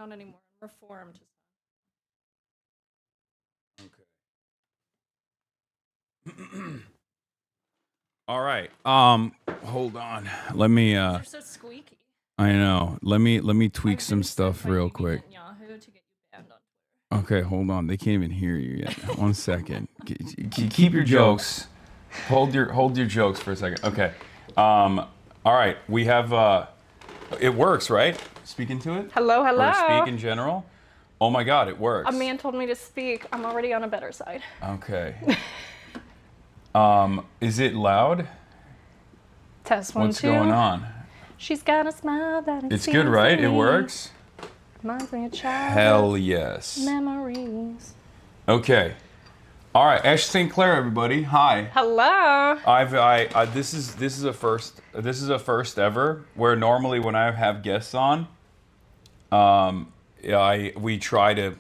Not anymore. I'm reformed. Okay. All right. Hold on. Let me. You're so squeaky. I know. Let me tweak some stuff real quick. Yahoo to get you banned on Okay, hold on. They can't even hear you yet. 1 second. Keep your jokes. Hold your jokes for a second. Okay. All right. We have. It works, right? Speak into it. Hello. Or speak in general. Oh my God, it works. A man told me to speak. I'm already on a better side. Okay. Is it loud? Test 1, 2. What's going on? She's got a smile that it's good, right? It works? Reminds me of child. Hell yes. Memories. Okay. All right, Ash St. Clair, everybody. Hi. Hello. This is a first. This is a first ever. Where normally when I have guests on, we try to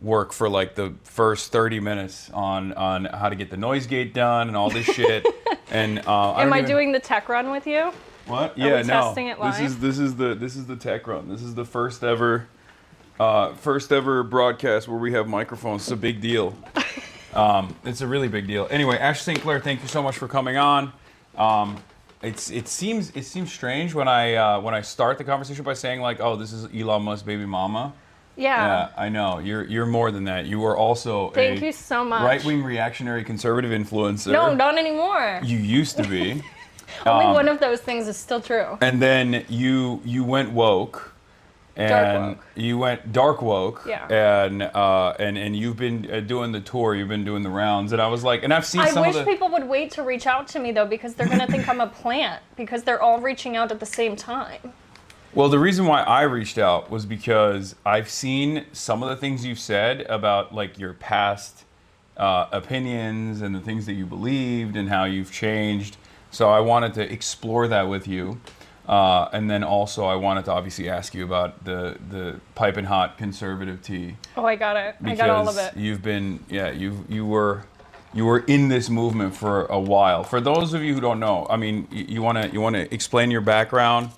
work for like the first 30 minutes on how to get the noise gate done and all this shit. And am I doing the tech run with you? What? Are we testing it live? This is the tech run. This is the first ever broadcast where we have microphones. It's a big deal. It's a really big deal. Anyway, Ash St. Clair, thank you so much for coming on. It seems strange when I start the conversation by saying like, oh, this is Elon Musk's baby mama. Yeah, I know. You're more than that. You are also Thank you so much. Right-wing reactionary conservative influencer. No, not anymore. You used to be. Only one of those things is still true. And then you went woke. And dark woke. You went dark woke. Yeah. And you've been doing the tour. You've been doing the rounds. And I was like, and I've seen some of the... I wish people would wait to reach out to me though, because they're gonna think I'm a plant, because they're all reaching out at the same time. Well, the reason why I reached out was because I've seen some of the things you've said about like your past opinions and the things that you believed and how you've changed. So I wanted to explore that with you. And then also I wanted to obviously ask you about the piping hot conservative tea. Oh, I got it. I got all of it. You've been, you were in this movement for a while. For those of you who don't know, I mean, you want to explain your background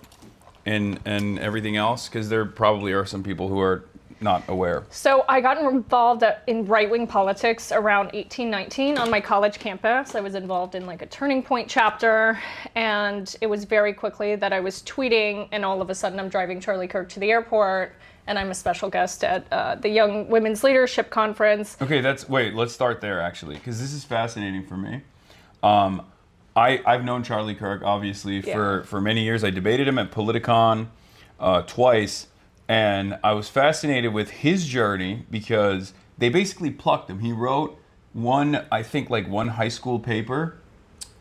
and everything else, because there probably are some people who are not aware. So I got involved in right-wing politics around 18, 19 on my college campus. I was involved in like a Turning Point chapter, and it was very quickly that I was tweeting, and all of a sudden I'm driving Charlie Kirk to the airport, and I'm a special guest at the Young Women's Leadership Conference. Okay, wait, let's start there actually, because this is fascinating for me. I've known Charlie Kirk, obviously, for many years. I debated him at Politicon twice, and I was fascinated with his journey because they basically plucked him. He wrote one high school paper.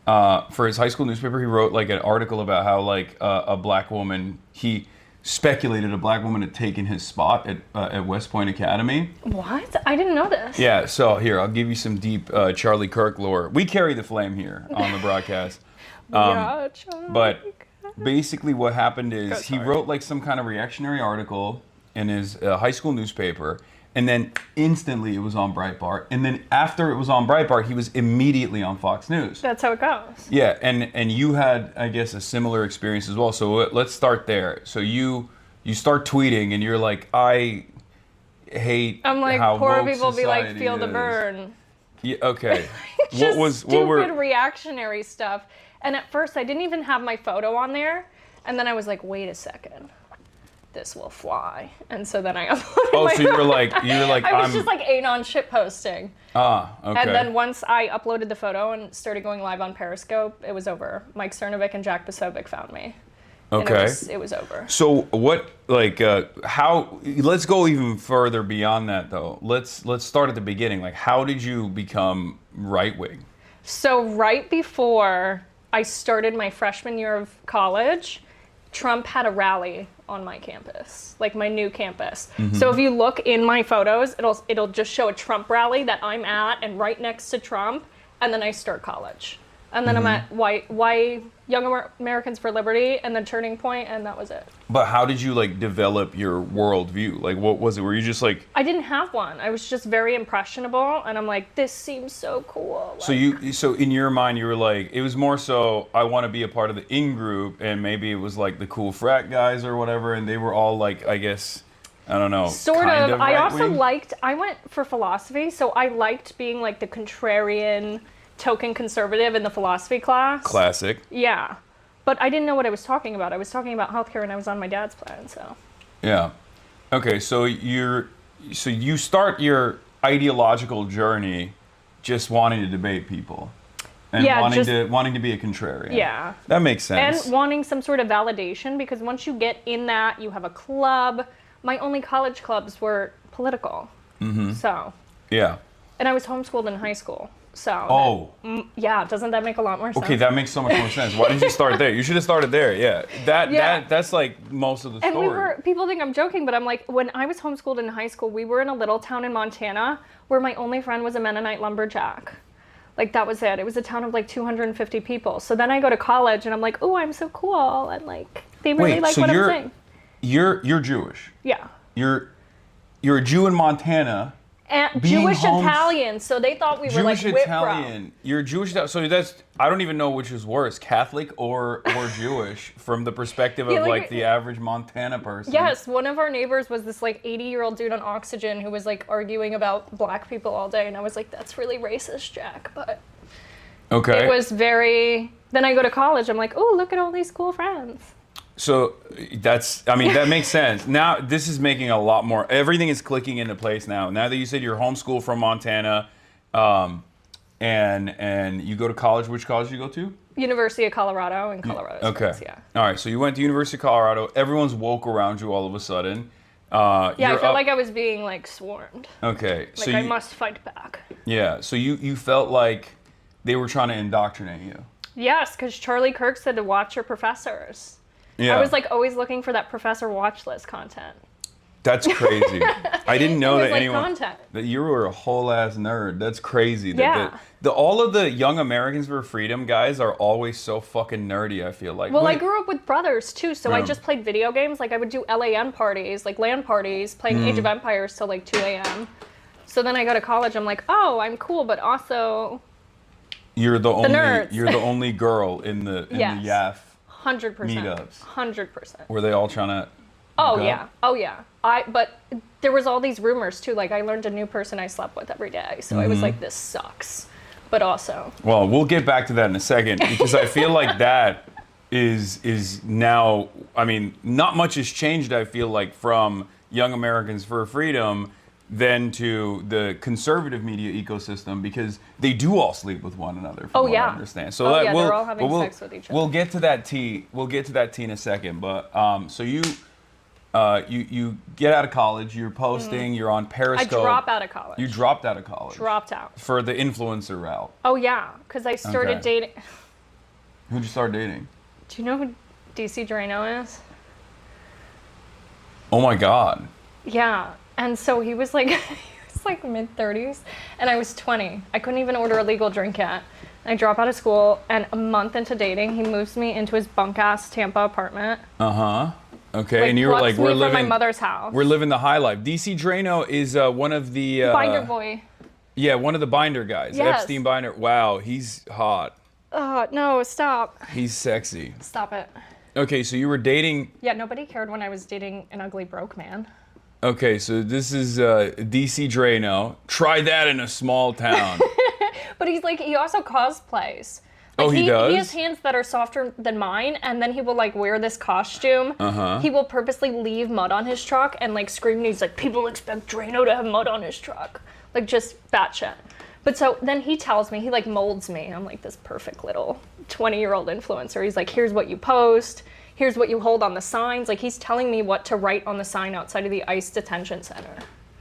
For his high school newspaper, he wrote like an article about how like a black woman, he speculated a black woman had taken his spot at West Point Academy. What? I didn't know this. Yeah, so here, I'll give you some deep Charlie Kirk lore. We carry the flame here on the broadcast. But basically what happened is he wrote like some kind of reactionary article in his high school newspaper, and then instantly it was on Breitbart. And then after it was on Breitbart, he was immediately on Fox News. That's how it goes. Yeah, and you had, I guess, a similar experience as well. So let's start there. So you start tweeting, and you're like, I hate I'm like, how poor woke people be like, society feel the is. burn. Yeah, okay. Stupid reactionary stuff. And at first, I didn't even have my photo on there. And then I was like, wait a second. This will fly. And so then I uploaded my so you were like, I was just like anon shit posting. Ah, okay. And then once I uploaded the photo and started going live on Periscope, it was over. Mike Cernovic and Jack Posobiec found me. Okay. And it was over. So what, like, how, let's go even further beyond that though. Let's start at the beginning. Like, how did you become right-wing? So right before I started my freshman year of college, Trump had a rally on my campus, like my new campus. Mm-hmm. So if you look in my photos, it'll just show a Trump rally that I'm at, and right next to Trump, and then I start college. And then I'm at Why Young Americans for Liberty, and then Turning Point, and that was it. But how did you like develop your worldview? Like, what was it? Were you just like? I didn't have one. I was just very impressionable, and I'm like, this seems so cool. Like, so in your mind, you were like, it was more so, I want to be a part of the in group, and maybe it was like the cool frat guys or whatever, and they were all like, I guess, I don't know. Sort kind of. I also right-wing? liked, I went for philosophy, so I liked being like the contrarian token conservative in the philosophy class. Classic. Yeah. But I didn't know what I was talking about. I was talking about healthcare and I was on my dad's plan, so. Yeah. Okay, so you start your ideological journey just wanting to debate people. And Yeah, wanting to be a contrarian. Yeah. That makes sense. And wanting some sort of validation, because once you get in that, you have a club. My only college clubs were political. Mm-hmm. So. Yeah. And I was homeschooled in high school. So. Oh. Yeah, doesn't that make a lot more sense? Okay, that makes so much more sense. Why didn't you start there? You should have started there. Yeah. That's like most of the story. And people think I'm joking, but I'm like, when I was homeschooled in high school, we were in a little town in Montana where my only friend was a Mennonite lumberjack. Like, that was it. It was a town of like 250 people. So then I go to college and I'm like, oh, I'm so cool. And like, they really like what I'm saying. You're Jewish. Yeah. You're a Jew in Montana. And Jewish Italian, so they thought we were like Jewish Italian. You're Jewish. So that's, I don't even know which is worse, Catholic or Jewish, from the perspective of like the average Montana person. Yes, one of our neighbors was this like 80-year-old dude on oxygen who was like arguing about black people all day, and I was like, that's really racist, Jack. But okay, it was very. Then I go to college. I'm like, oh, look at all these cool friends. So that makes sense. Now this is making a lot more, everything is clicking into place now. Now that you said you're homeschooled from Montana, and you go to college, which college do you go to? University of Colorado in Colorado Springs, okay. yeah. All right, so you went to University of Colorado. Everyone's woke around you all of a sudden. I felt like I was being like swarmed. Okay. Like I must fight back. Yeah, so you felt like they were trying to indoctrinate you. Yes, because Charlie Kirk said to watch your professors. Yeah. I was like always looking for that professor watch list content. That's crazy. I didn't know that anyone content. That you were a whole ass nerd. That's crazy. Yeah. All of the Young Americans for Freedom guys are always so fucking nerdy, I feel like. Well, I grew up with brothers too, so I just played video games. Like I would do LAN parties, like LAN parties, playing Age of Empires till like 2 a.m. So then I go to college, I'm like, oh, I'm cool, but also you're the only nerds. You're the only girl in the YAF 100%. meetups. 100%. Were they all trying to Oh yeah. But there was all these rumors too. Like I learned a new person I slept with every day. So I was like, this sucks. But also. Well, we'll get back to that in a second, because I feel like that is now, I mean, not much has changed, I feel like, from Young Americans for Freedom then to the conservative media ecosystem, because they do all sleep with one another, from what I understand. So they're all having sex with each other. We'll get to that tea. We'll get to that tea in a second. But so you get out of college. You're posting. You're on Periscope. I drop out of college. You dropped out of college. Dropped out. For the influencer route. Oh yeah, because I started dating. Who'd you start dating? Do you know who DC Drano is? Oh my God. Yeah. And so he was like mid-30s, and I was 20. I couldn't even order a legal drink yet. I drop out of school, and a month into dating, he moves me into his bunk-ass Tampa apartment. Uh-huh. Okay, and you were like, we're living my mother's house. We're living the high life. DC Drano is one of the Binder boy. Yeah, one of the Binder guys. Yes. Epstein Binder. Wow, he's hot. No, stop. He's sexy. Stop it. Okay, so you were dating. Yeah, nobody cared when I was dating an ugly broke man. Okay, so this is DC Drano. Try that in a small town. But he also cosplays. Like, he does? He has hands that are softer than mine, and then he will like wear this costume. Uh-huh. He will purposely leave mud on his truck and like scream, and he's like, people expect Drano to have mud on his truck. Like just batshit. But so then he tells me, he like molds me. I'm like this perfect little 20-year-old influencer. He's like, here's what you post. Here's what you hold on the signs. Like he's telling me what to write on the sign outside of the ICE detention center.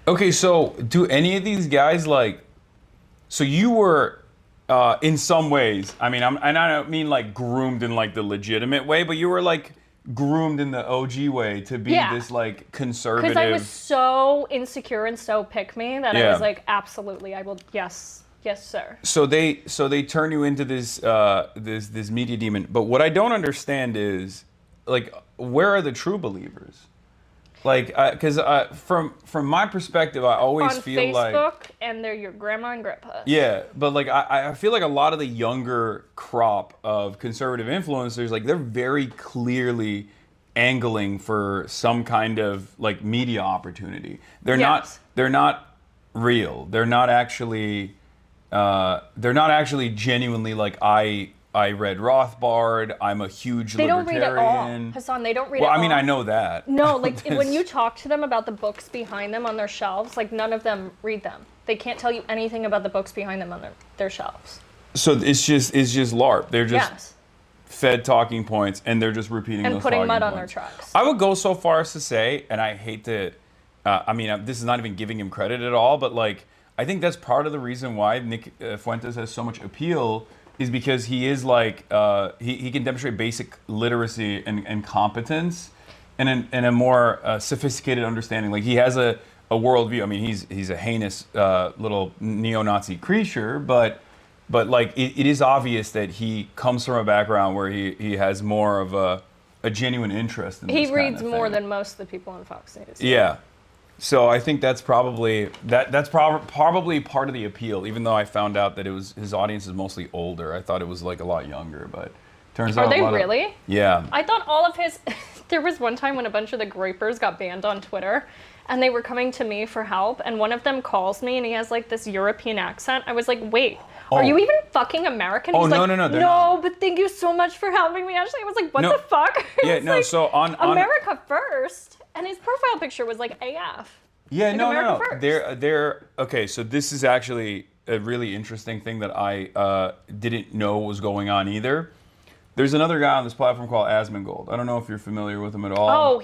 Okay, so do any of these guys like, so you were in some ways, I mean, and I don't mean like groomed in like the legitimate way, but you were like groomed in the OG way to be this like conservative. Because I was so insecure and so pick me that I was like, absolutely, I will, yes, sir. So they turn you into this this media demon. But what I don't understand is, like, where are the true believers? Like, because from my perspective, I always feel like on Facebook, and they're your grandma and grandpa. Yeah, but like I feel like a lot of the younger crop of conservative influencers, like they're very clearly angling for some kind of like media opportunity. They're Yes. not real. They're not actually genuinely like I read Rothbard. I'm a huge They don't read at all. libertarian. Hassan, they don't read Well, at all. I mean, I know that. No, like when you talk to them about the books behind them on their shelves, like none of them read them. They can't tell you anything about the books behind them on their shelves. So it's just LARP. They're just Yes. fed talking points, and they're just repeating And those putting talking mud points. on their trucks. I would go so far as to say, and I hate to, I mean, this is not even giving him credit at all, but like, I think that's part of the reason why Nick Fuentes has so much appeal is because he is like, he can demonstrate basic literacy and competence and a more sophisticated understanding. Like he has a worldview. I mean, he's a heinous little neo-Nazi creature, but like it is obvious that he comes from a background where he has more of a genuine interest in this He kind reads of more thing. than most of the people on Fox News. Yeah. So I think that's probably probably part of the appeal, even though I found out that his audience is mostly older. I thought it was like a lot younger, but turns out Are they a lot really? of, yeah. I thought all of his. There was one time when a bunch of the Groypers got banned on Twitter, and they were coming to me for help, and one of them calls me, and he has like this European accent. I was like, wait. Are you even fucking American? Oh, He's no, like, no, no, they're no, not. but thank you so much for helping me, Ashley. I was like, what No. the fuck? Yeah, It's no, like, so on America first, and his profile picture was like AF. Yeah, Like no. America first. They're okay. So this is actually a really interesting thing that I didn't know was going on either. There's another guy on this platform called Asmongold. I don't know if you're familiar with him at all. Oh,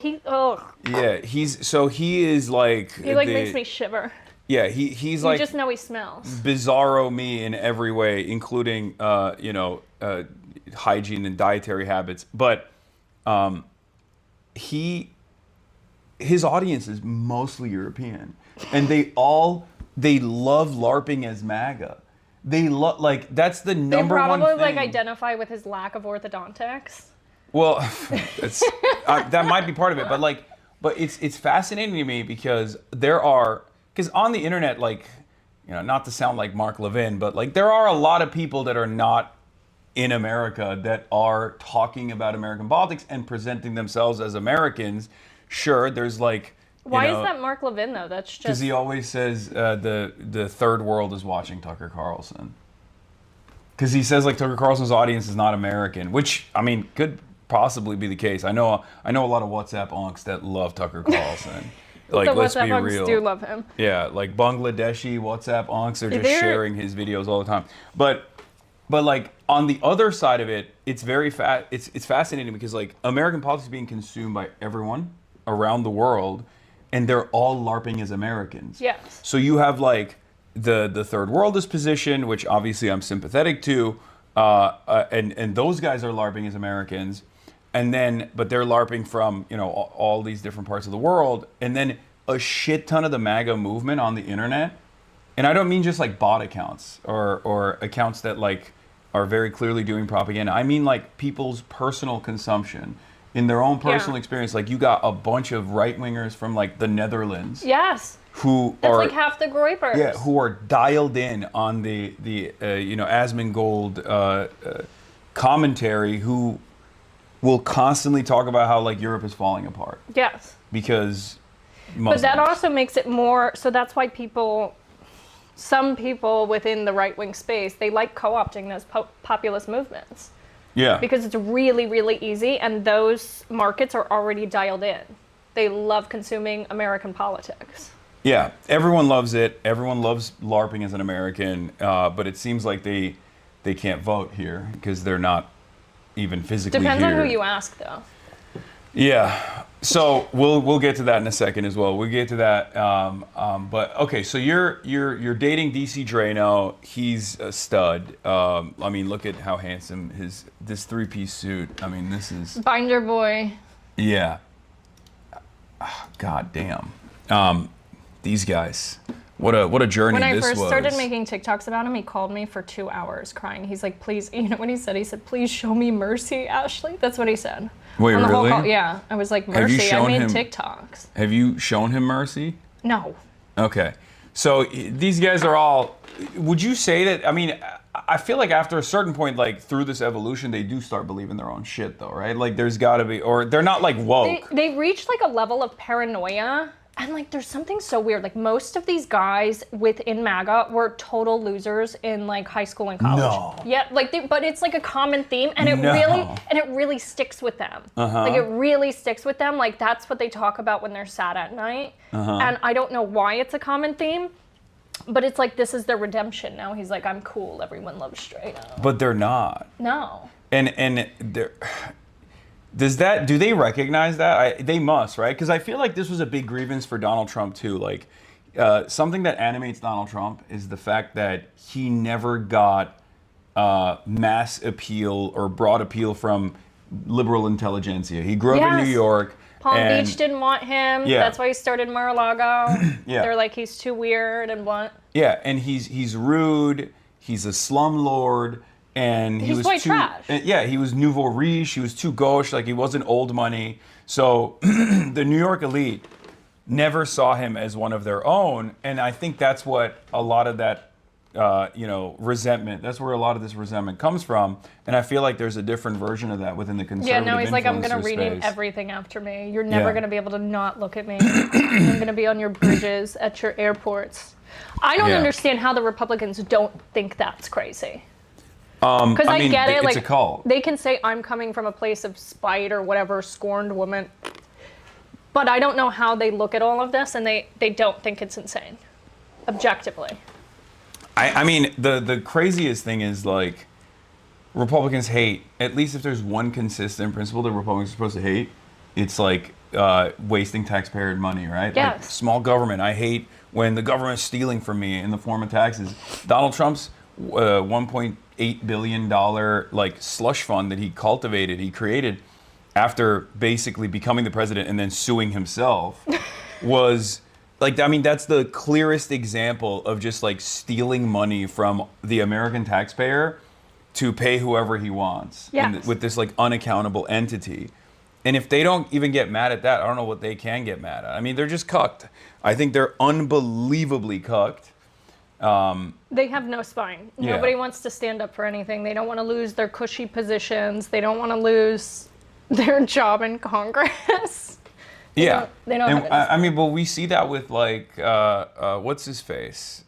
Yeah, he is like he like makes me shiver. Yeah, he's You like just know he smells. bizarro me in every way, including hygiene and dietary habits. But his audience is mostly European, and they love LARPing as MAGA. They love like that's the number one thing. They probably like identify with his lack of orthodontics. Well, that might be part of it, but it's fascinating to me because because on the internet, like, not to sound like Mark Levin, but like there are a lot of people that are not in America that are talking about American politics and presenting themselves as Americans. Sure, there's like. Why is that Mark Levin though? That's just Because he always says the third world is watching Tucker Carlson. Because he says like Tucker Carlson's audience is not American, which I mean could possibly be the case. I know a lot of WhatsApp onks that love Tucker Carlson. Like, the let's WhatsApp be onks real. do love him. Yeah, like Bangladeshi WhatsApp onks are just They're- sharing his videos all the time. But like on the other side of it, it's very it's fascinating because like American politics is being consumed by everyone around the world, and they're all LARPing as Americans. Yes. So you have like the third worldist position, which obviously I'm sympathetic to, and those guys are LARPing as Americans. But they're LARPing from, all these different parts of the world. And then a shit ton of the MAGA movement on the internet. And I don't mean just like bot accounts or accounts that like are very clearly doing propaganda. I mean like people's personal consumption in their own personal experience. Like you got a bunch of right-wingers from like the Netherlands. Yes. Who That's are like half the Groypers. Yeah, who are dialed in on the Asmongold commentary, who will constantly talk about how like Europe is falling apart Yes. because But that also makes it more, so that's why some people within the right-wing space, they like co-opting those populist movements. Yeah. Because it's really, really easy, and those markets are already dialed in. They love consuming American politics. Yeah, everyone loves it. Everyone loves LARPing as an American, but it seems like they can't vote here because they're not even physically Depends here. on who you ask, though. Yeah. So we'll get to that in a second as well. We'll get to that. But okay, so you're dating DC Drano. He's a stud. I mean, look at how handsome this three-piece suit. I mean, this is Binder boy. yeah. God damn. These guys. What a journey When I this first was. started making TikToks about him, he called me for 2 hours crying. He's like, please, you know what he said? He said, please show me mercy, Ashley. That's what he said. Wait, On the whole really? call. Yeah. I was like, Have you mercy. I shown made him- TikToks. Have you shown him mercy? No. Okay. So these guys are all, would you say that, I mean, I feel like after a certain point, like through this evolution, they do start believing their own shit, though, right? Like there's got to be, or they're not like woke. They reach like a level of paranoia. And like, there's something so weird. Like most of these guys within MAGA were total losers in like high school and college. No. Yeah, like, but it's like a common theme, and it really sticks with them. Like it really sticks with them. Like that's what they talk about when they're sad at night. And I don't know why it's a common theme, but it's like this is their redemption. Now he's like, I'm cool. Everyone loves straight up. But they're not. No. And they're. Do they recognize that? They must, right? Because I feel like this was a big grievance for Donald Trump too. Like something that animates Donald Trump is the fact that he never got mass appeal or broad appeal from liberal intelligentsia. He grew up in New York. Palm Beach didn't want him. Yeah. That's why he started Mar-a-Lago. Yeah. They're like, he's too weird and blunt. Yeah, and he's rude. He's a slumlord. And he He's was white too, trash. Yeah, he was nouveau riche. He was too gauche. Like he wasn't old money. So the New York elite never saw him as one of their own. And I think that's what a lot of that, resentment. That's where a lot of this resentment comes from. And I feel like there's a different version of that within the conservative. Yeah, no, he's like, I'm gonna rename everything after me. You're never gonna be able to not look at me. I'm gonna be on your bridges, at your airports. I don't understand how the Republicans don't think that's crazy. Because I get it, like, it's a cult. They can say I'm coming from a place of spite or whatever, scorned woman. But I don't know how they look at all of this, and they don't think it's insane, objectively. I mean, the craziest thing is, like, Republicans hate, at least if there's one consistent principle that Republicans are supposed to hate, it's like wasting taxpayer money, right? Yes. Like, small government. I hate when the government's stealing from me in the form of taxes. Donald Trump's $1.8 billion like slush fund that he created after basically becoming the president and then suing himself was like, I mean, that's the clearest example of just like stealing money from the American taxpayer to pay whoever he wants with this like unaccountable entity. And if they don't even get mad at that, I don't know what they can get mad at. I mean, they're just cucked. I think they're unbelievably cucked. They have no spine. Nobody wants to stand up for anything. They don't want to lose their cushy positions. They don't want to lose their job in Congress. They don't I mean, but we see that with like, what's his face?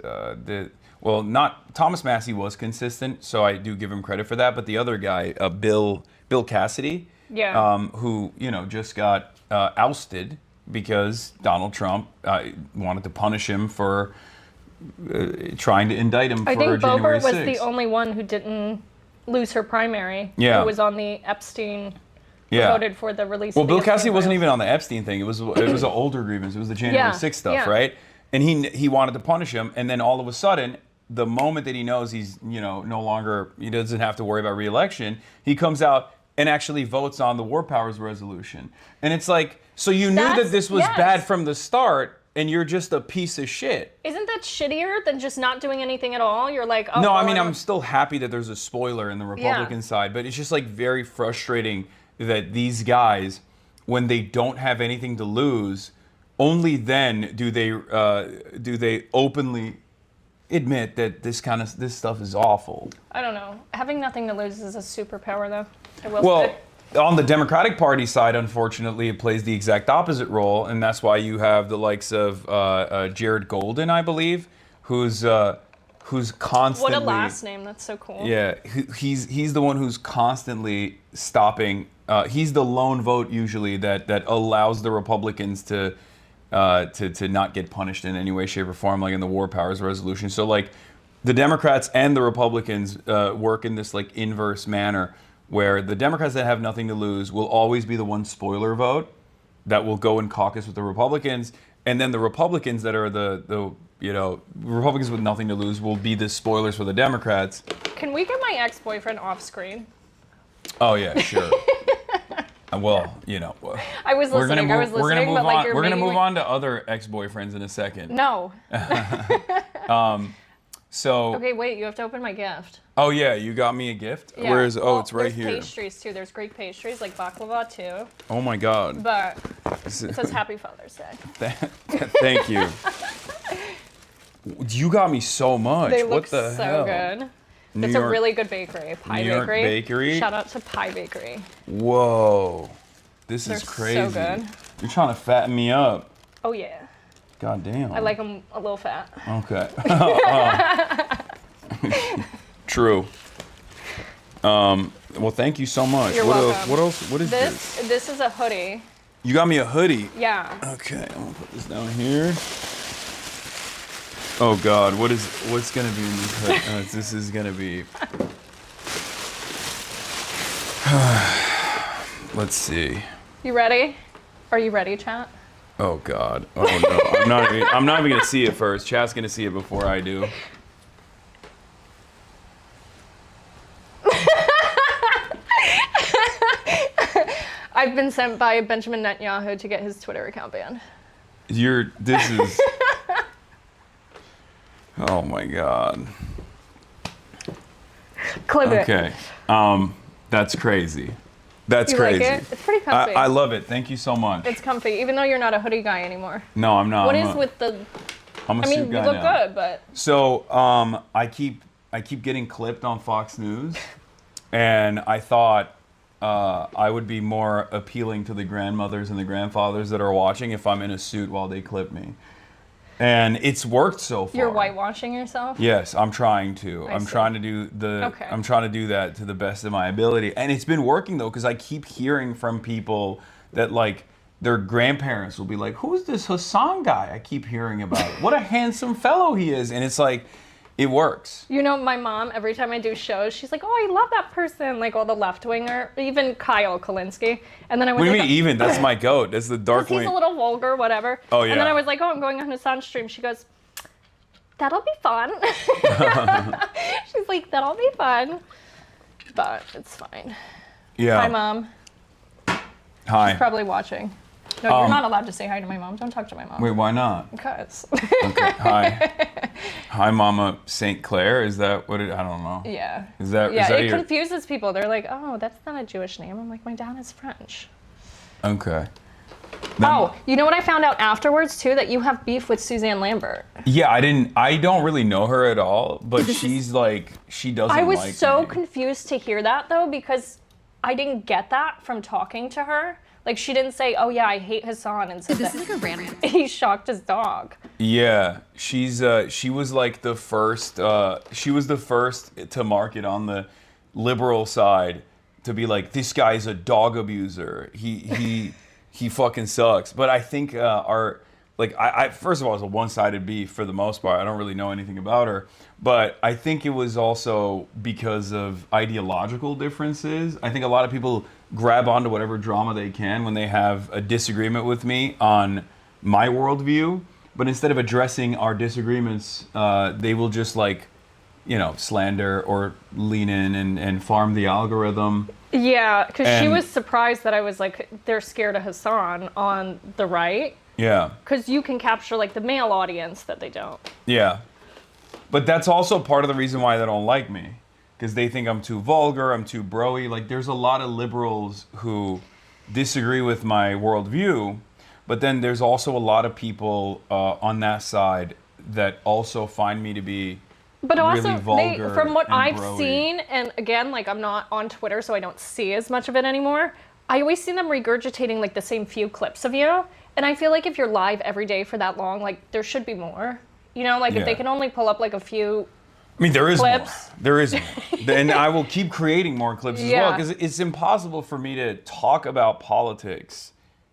Not Thomas Massey was consistent, so I do give him credit for that. But the other guy, Bill Cassidy, who just got ousted because Donald Trump wanted to punish him for trying to indict him for January 6th. I think Boebert was the only one who didn't lose her primary. Yeah. Who was on the Epstein. Voted for the release. Well, Bill Cassidy wasn't even on the Epstein thing. It was an older grievance. It was the January 6th stuff, right? And he wanted to punish him, and then all of a sudden, the moment that he knows he's no longer, he doesn't have to worry about re-election, he comes out and actually votes on the War Powers Resolution. And it's like, so you knew that this was bad from the start, and you're just a piece of shit. Isn't that shittier than just not doing anything at all? You're like, oh. No, I mean, I'm still happy that there's a spoiler in the Republican side, but it's just like very frustrating that these guys, when they don't have anything to lose, only then do they openly admit that this stuff is awful. I don't know. Having nothing to lose is a superpower, though. I will say. On the Democratic Party side, unfortunately, it plays the exact opposite role, and that's why you have the likes of Jared Golden, I believe, who's constantly. What a last name! That's so cool. Yeah, he's the one who's constantly stopping. He's the lone vote usually that allows the Republicans to not get punished in any way, shape, or form, like in the War Powers Resolution. So like, the Democrats and the Republicans work in this like inverse manner, where the Democrats that have nothing to lose will always be the one spoiler vote that will go and caucus with the Republicans, and then the Republicans that are the Republicans with nothing to lose will be the spoilers for the Democrats. Can we get my ex-boyfriend off screen? Oh yeah, sure. Well, I was listening. We're gonna move on to other ex-boyfriends in a second. No. So. Okay, wait. You have to open my gift. Oh yeah, you got me a gift. Yeah. Where is? Oh, it's right here. There's pastries too. There's Greek pastries like baklava too. Oh my God. But it says Happy Father's Day. Thank you. You got me so much. They what look the hell? so good. It's a really good bakery. Pie New York Bakery. Bakery. Shout out to Pie Bakery. Whoa. This They're is crazy. so good. You're trying to fatten me up. Oh, yeah. God damn. I like them a little fat. Okay. True. Well, thank you so much. You're welcome. What else? What is this? This is a hoodie. You got me a hoodie. Yeah. Okay, I'm gonna put this down here. Oh God, what's gonna be in this hoodie? This is gonna be. Let's see. You ready? Are you ready, chat? Oh God. Oh no. I'm not even gonna see it first. Chat's gonna see it before I do. I've been sent by Benjamin Netanyahu to get his Twitter account banned. This is. Oh my God. Clip it. Okay. That's crazy. That's You crazy. like it? It's pretty comfy. I love it. Thank you so much. It's comfy, even though you're not a hoodie guy anymore. No, I'm not. What is with the? I'm a I mean, suit you guy look now. good, but So I keep getting clipped on Fox News, and I thought I would be more appealing to the grandmothers and the grandfathers that are watching if I'm in a suit while they clip me. And it's worked so far. you're whitewashing yourself. Yes, I'm trying to. I'm see. trying to do Okay. I'm trying to do that to the best of my ability. And it's been working though, because I keep hearing from people that like their grandparents will be like, "Who's this Hasan guy I keep hearing about? What a handsome fellow he is." And it's like, it works. You know, my mom, every time I do shows, she's like, "Oh, I love that person," like all the left-winger, even Kyle Kalinske. And then I was What do you like, mean even? That's my goat. That's the dark he's wing. a little vulgar, whatever. Oh, yeah. And then I was like, "Oh, I'm going on Hasan's stream." She goes, "That'll be fun." She's like, "That'll be fun." But it's fine. Yeah. Hi, Mom. Hi. Probably watching. No, you're not allowed to say hi to my mom. Don't talk to my mom. Wait, why not? Because. Okay. Hi. Hi, Mama St. Clair. Is that what it? I don't know. Yeah. Is that Yeah, it your? confuses people. They're like, "Oh, that's not a Jewish name." I'm like, "My dad is French." Okay. Oh, you know what I found out afterwards too? That you have beef with Suzanne Lambert. Yeah, I don't really know her at all, but she's like, she doesn't like I was so me. confused to hear that though, because I didn't get that from talking to her. Like, she didn't say, "Oh yeah, I hate Hasan," and said This that is like a random. he shocked his dog. Yeah, she was like the first, she was the first to market on the liberal side to be like, "This guy's a dog abuser. He fucking sucks." But I think I first of all, it's a one-sided beef for the most part. I don't really know anything about her, but I think it was also because of ideological differences. I think a lot of people grab onto whatever drama they can when they have a disagreement with me on my worldview, but instead of addressing our disagreements, they will just slander or lean in and farm the algorithm. Yeah, because she And- was surprised that I was like, they're scared of Hasan on the right. Yeah. Because you can capture like the male audience that they don't. Yeah. But that's also part of the reason why they don't like me. Because they think I'm too vulgar, I'm too bro-y. Like, there's a lot of liberals who disagree with my worldview, but then there's also a lot of people on that side that also find me to be But also, really vulgar from what and I've bro-y. seen, and again, like I'm not on Twitter, so I don't see as much of it anymore. I always see them regurgitating like the same few clips of you, and I feel like if you're live every day for that long, like there should be more. You know, like if they Yeah. can only pull up like a few. I mean, there is clips. more. There is more. And I will keep creating more clips as well, Yeah. because it's impossible for me to talk about politics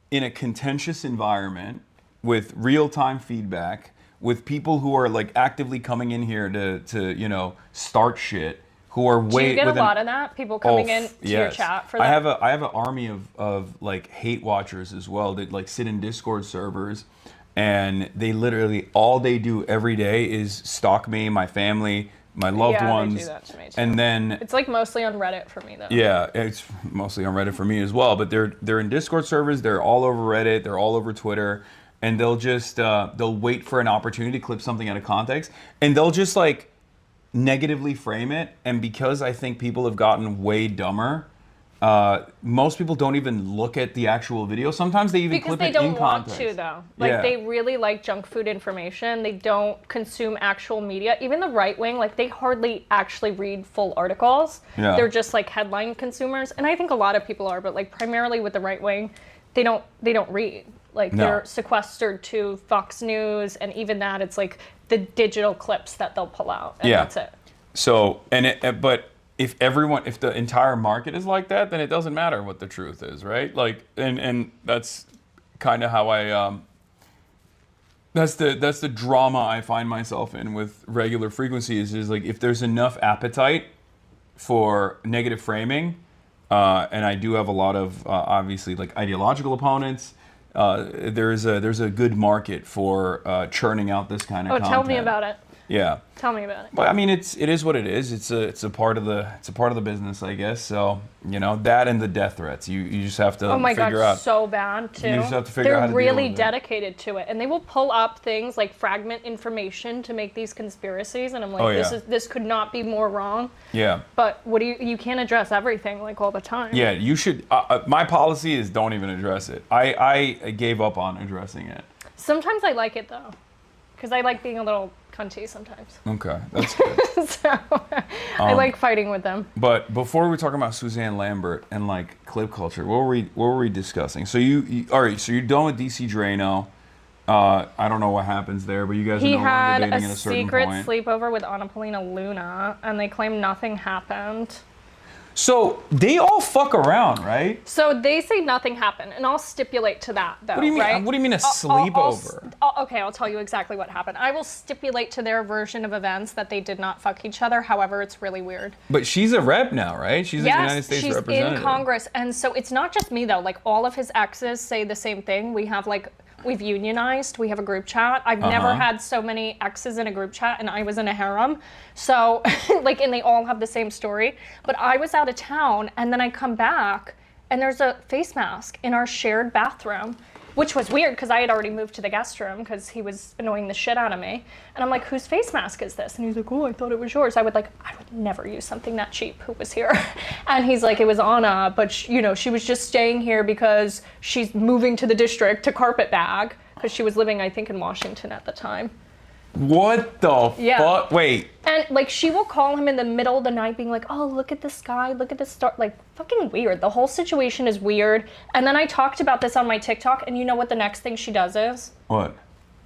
in a contentious environment with real-time feedback, with people who are like actively coming in here to start shit, who are Do you get a lot of that? People coming in to your chat for that? I have an army of like hate watchers as well that like sit in Discord servers, and they literally all they do every day is stalk me, my family, my loved Yeah, they ones. do that to me too. And then It's like mostly on Reddit for me though. yeah, it's mostly on Reddit for me as well. But they're in Discord servers. They're all over Reddit. They're all over Twitter, and they'll just they'll wait for an opportunity to clip something out of context, and they'll just like negatively frame it. And because I think people have gotten way dumber, most people don't even look at the actual video. Sometimes they even because clip they it don't in want context. to though. Like Yeah. they really like junk food information. They don't consume actual media. Even the right wing, like they hardly actually read full articles. Yeah. They're just like headline consumers, and I think a lot of people are, but like primarily with the right wing, they don't read. Like No. they're sequestered to Fox News, and even that, it's like the digital clips that they'll pull out, and that's it. So, but if the entire market is like that, then it doesn't matter what the truth is, right? Like, and that's kind of how that's the drama I find myself in with regular frequencies is like if there's enough appetite for negative framing, and I do have a lot of obviously like ideological opponents. There's a good market for churning out this kind of content. Tell me about it. Yeah. Tell me about it. But I mean, it is what it is. It's a part of the business, I guess. So that and the death threats, you just have to Oh my figure God, out. so bad too. You just have to figure They're out how to deal really with it. dedicated to it, and they will pull up things like fragment information to make these conspiracies. And I'm like, Oh, yeah. this could not be more wrong. Yeah. But you can't address everything like all the time. Yeah, you should. My policy is don't even address it. I gave up on addressing it. Sometimes I like it though, because I like being a little cunty sometimes. Okay, that's good. So I like fighting with them. But before we talk about Suzanne Lambert and like clip culture, what were we discussing? So you all right? So you're done with DC Drano. I don't know what happens there, but you guys are He no longer had dating a at a certain secret point. sleepover with Anna Paulina Luna, and they claim nothing happened. So they all fuck around, right? So they say nothing happened, and I'll stipulate to that, though. What do you mean? Right? What do you mean a sleepover? Okay, I'll tell you exactly what happened. I will stipulate to their version of events that they did not fuck each other. However, it's really weird. But she's a rep now, right? She's a United States she's representative. in Congress, and so it's not just me though. Like all of his exes say the same thing. We've unionized. We have a group chat. I've never had so many exes in a group chat, and I was in a harem. So, and they all have the same story. But I was out of town, and then I come back, and there's a face mask in our shared bathroom, which was weird because I had already moved to the guest room because he was annoying the shit out of me. And I'm like, whose face mask is this? And he's like, oh, I thought it was yours. I would never use something that cheap. Who was here? And he's like, it was Anna, but she was just staying here because she's moving to the district to carpetbag because she was living, I think, in Washington at the time. What the fuck? Wait. And like she will call him in the middle of the night being like, oh, look at the sky, look at the star. Like fucking weird. The whole situation is weird. And then I talked about this on my TikTok, and you know what the next thing she does is? What?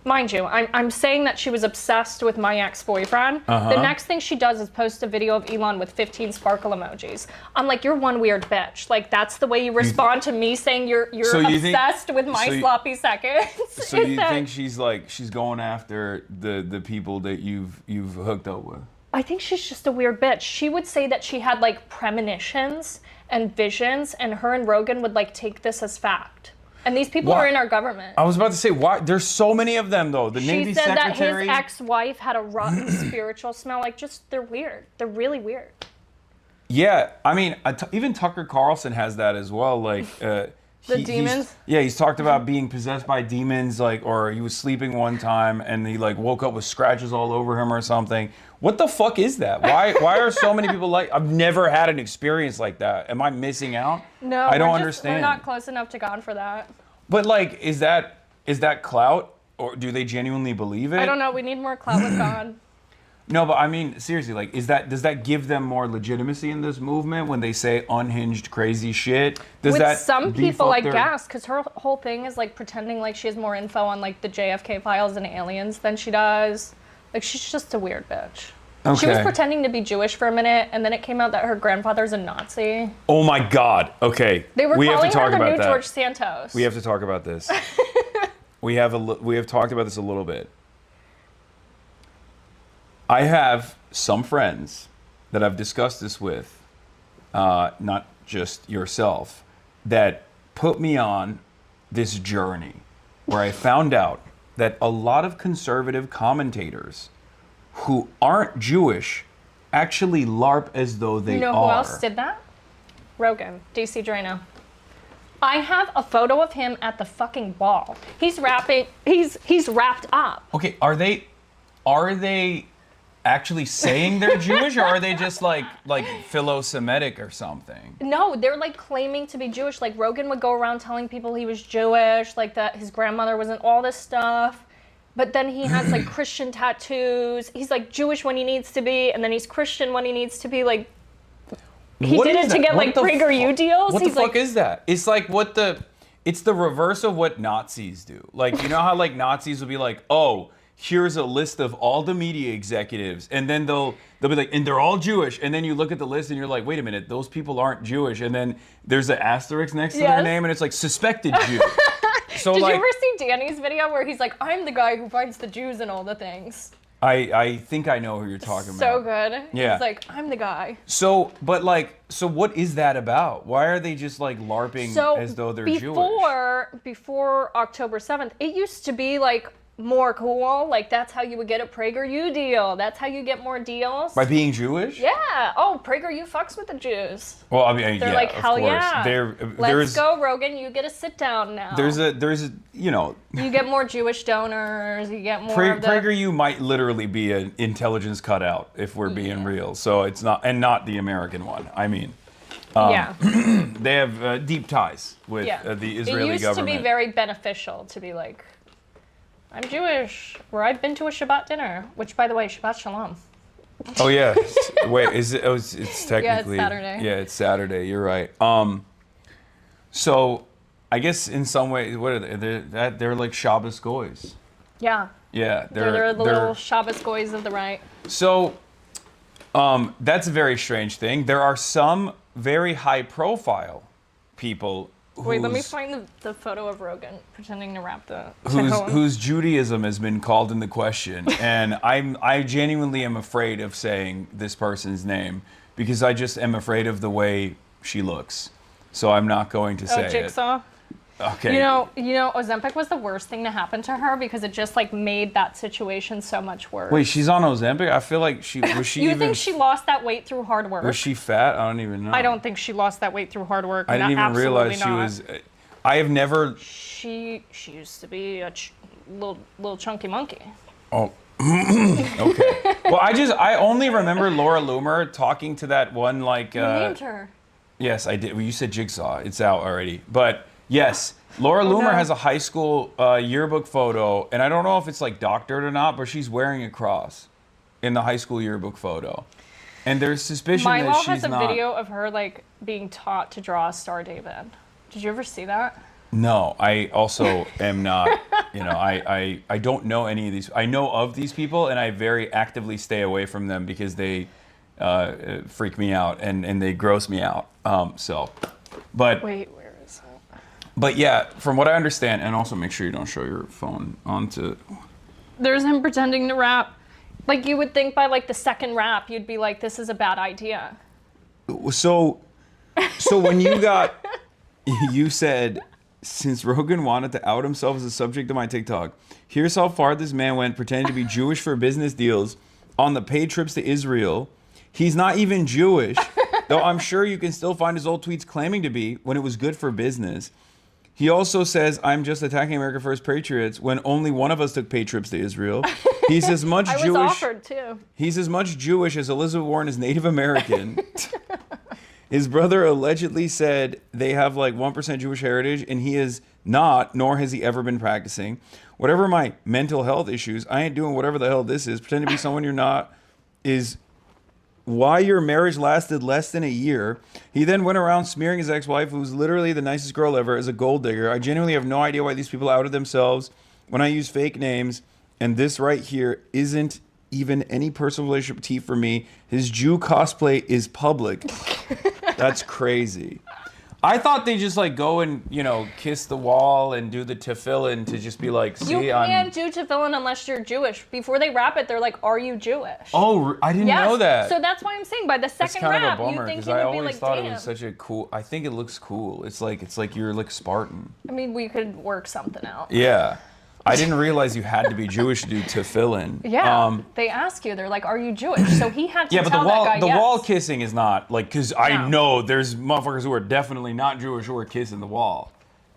Mind you, I'm saying that she was obsessed with my ex-boyfriend. The next thing she does is post a video of Elon with 15 sparkle emojis. I'm like, you're one weird bitch. Like that's the way you respond to me saying you're obsessed with my sloppy seconds. So you think she's going after the people that you've hooked up with? I think she's just a weird bitch. She would say that she had like premonitions and visions, and her and Rogan would like take this as fact. And these people are in our government. I was about to say, why? There's so many of them, though. The Navy secretary. She said that his ex-wife had a rotten spiritual smell. Like, they're weird. They're really weird. Yeah, I mean, even Tucker Carlson has that as well. Like, the demons? He's talked about being possessed by demons, like, or he was sleeping one time and he like woke up with scratches all over him or something. What the fuck is that? Why are so many people like? I've never had an experience like that. Am I missing out? No, I don't understand. We're not close enough to God for that. But like, is that clout, or do they genuinely believe it? I don't know. We need more clout with God. No, but I mean, seriously, like, does that give them more legitimacy in this movement when they say unhinged, crazy shit? With some people, I guess, because her whole thing is like pretending like she has more info on like the JFK files and aliens than she does. Like, she's just a weird bitch. Okay. She was pretending to be Jewish for a minute, and then it came out that her grandfather's a Nazi. Oh my God. Okay. They were calling her the new George Santos. We have to talk about this. we have talked about this a little bit. I have some friends that I've discussed this with, not just yourself, that put me on this journey where I found out that a lot of conservative commentators who aren't Jewish actually LARP as though they are. You know who else did that? Rogan, DC Drano. I have a photo of him at the fucking ball. He's rapping. He's wrapped up. Okay, are they actually saying they're Jewish, or are they just like philo-Semitic or something? No, they're like claiming to be Jewish. Like Rogan would go around telling people he was Jewish, like that his grandmother was in all this stuff. But then he has like Christian tattoos. He's like Jewish when he needs to be, and then he's Christian when he needs to be. Like he did it to get like PragerU deals. What the fuck is that? It's like it's the reverse of what Nazis do. Like, you know how like Nazis will be like, oh, here's a list of all the media executives, and then they'll be like, and they're all Jewish, and then you look at the list and you're like, wait a minute, those people aren't Jewish, and then there's an asterisk next to their name, and it's like suspected Jew. So did you ever see Danny's video where he's like, I'm the guy who finds the Jews and all the things? I think I know who you're talking about. So good. Yeah. He's like, I'm the guy. So what is that about? Why are they just like LARPing as though they're Jewish? Before October 7th, it used to be like more cool. Like that's how you would get a PragerU deal. That's how you get more deals. By being Jewish? Yeah. Oh, PragerU fucks with the Jews. Well, I mean, they're yeah, like, of hell course. yeah. Let's go, Rogan. You get a sit down now. There's a you know. You get more Jewish donors. You get more. PragerU might literally be an intelligence cutout if we're being real. So it's not, and not the American one. I mean. They have deep ties with the Israeli government. It used to be very beneficial to be like, I'm Jewish, or I've been to a Shabbat dinner, which, by the way, Shabbat Shalom. Oh, yeah. Wait, is it? Oh, it's technically... Yeah, it's Saturday. Yeah, it's Saturday. You're right. So, I guess in some way, what are they? They're like Shabbos goys. Yeah. Yeah. They're the little Shabbos goys of the right. So, that's a very strange thing. There are some very high-profile people wait, let me find the photo of Rogan pretending to rap the... Whose Judaism has been called into question. And I genuinely am afraid of saying this person's name because I just am afraid of the way she looks. So I'm not going to say Jigsaw? it. Okay. You know, Ozempic was the worst thing to happen to her because it just like made that situation so much worse. Wait, she's on Ozempic? I feel like was she You think she lost that weight through hard work? Was she fat? I don't even know. I don't think she lost that weight through hard work. I didn't even realize she was... I have never... She used to be a little chunky monkey. Oh. Okay. Well, I only remember Laura Loomer talking to that one like... You named her. Yes, I did. Well, you said Jigsaw. It's out already. But... Yes, Laura Loomer has a high school yearbook photo, and I don't know if it's like doctored or not, but she's wearing a cross in the high school yearbook photo. And there's suspicion that she's has a not... video of her like being taught to draw a Star David. Did you ever see that? No, I also am not, you know, I don't know any of these. I know of these people, and I very actively stay away from them because they freak me out and they gross me out. But... Wait. But yeah, from what I understand, and also make sure you don't show your phone onto... There's him pretending to rap. Like, you would think by, like, the second rap, you'd be like, this is a bad idea. So when you got... You said, since Rogan wanted to out himself as a subject of my TikTok, here's how far this man went pretending to be Jewish for business deals on the paid trips to Israel. He's not even Jewish, though I'm sure you can still find his old tweets claiming to be when it was good for business. He also says, I'm just attacking America First Patriots when only one of us took paid trips to Israel. He's as much Jewish. I was offered too. He's as much Jewish as Elizabeth Warren is Native American. His brother allegedly said they have like 1% Jewish heritage, and he is not, nor has he ever been practicing. Whatever my mental health issues, I ain't doing whatever the hell this is. Pretend to be someone you're not is why your marriage lasted less than a year. He then went around smearing his ex-wife, who's literally the nicest girl ever, as a gold digger. I genuinely have no idea why these people outed themselves when I use fake names. And this right here isn't even any personal relationship tea for me. His Jew cosplay is public. That's crazy. I thought they just like go and, you know, kiss the wall and do the tefillin to just be like, see, you can't do tefillin unless you're Jewish. Before they rap it, they're like, are you Jewish? Oh, I didn't know that. So that's why I'm saying by the second rap, you think he would be like, damn. I always thought it was such a cool, I think it looks cool. It's like you're like Spartan. I mean, we could work something out. Yeah. I didn't realize you had to be Jewish to do tefillin. Yeah, they ask you. They're like, "Are you Jewish?" So he had to tell that guy Yeah, but the yes. wall kissing is not like because I know there's motherfuckers who are definitely not Jewish who are kissing the wall.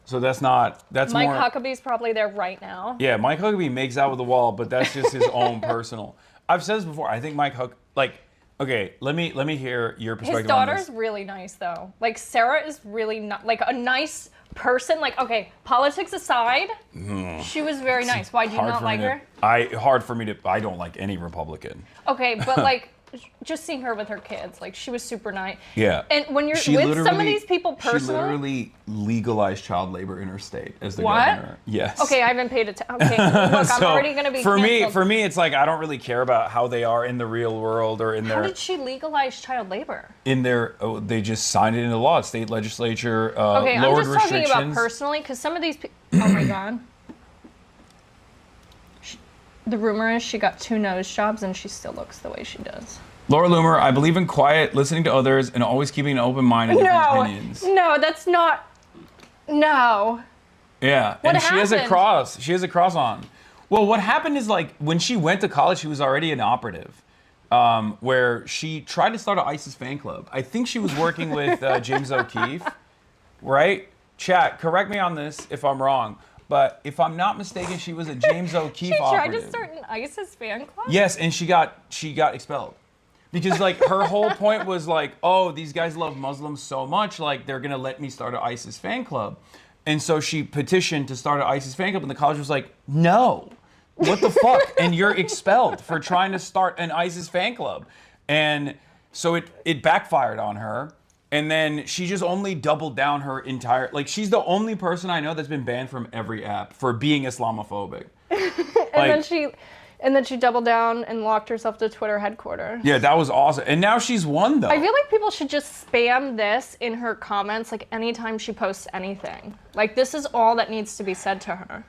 So that's Mike Huckabee's probably there right now. Yeah, Mike Huckabee makes out with the wall, but that's just his own personal. I've said this before. I think Mike Huck, like, okay, let me hear your perspective. His daughter's really nice though. Like Sarah is really not like a nice person. Like, okay, politics aside, she was very nice. Why do you not like her? I don't like any Republican. Okay, but like, just seeing her with her kids, like she was super nice. Yeah. And when you're with some of these people personally, she literally legalized child labor in her state as the what? governor. Yes. Okay, I haven't paid attention. Okay, look, I'm already gonna be for canceled. me, it's like I don't really care about how they are in the real world or in their. How did she legalize child labor? In their, they just signed it into law. State legislature okay, lowered I'm just talking restrictions. about personally, because some of these people. Oh my god. The rumor is she got 2 nose jobs and she still looks the way she does. Laura Loomer, I believe in quiet, listening to others, and always keeping an open mind and different opinions. No, that's not. No. Yeah, What and happened? she has a cross. She has a cross on. Well, what happened is like when she went to college, she was already an operative, where she tried to start an ISIS fan club. I think she was working with James O'Keefe, right? Chat, correct me on this if I'm wrong. But if I'm not mistaken, she was a James O'Keefe operative. She tried to start an ISIS fan club? Yes, and she got expelled. Because like her whole point was like, oh, these guys love Muslims so much, like they're gonna let me start an ISIS fan club. And so she petitioned to start an ISIS fan club, and the college was like, no, what the fuck? And you're expelled for trying to start an ISIS fan club. And so it backfired on her. And then she just only doubled down her entire, like she's the only person I know that's been banned from every app for being Islamophobic. And then she doubled down and locked herself to Twitter headquarters. Yeah, that was awesome. And now she's won though. I feel like people should just spam this in her comments like anytime she posts anything. Like this is all that needs to be said to her.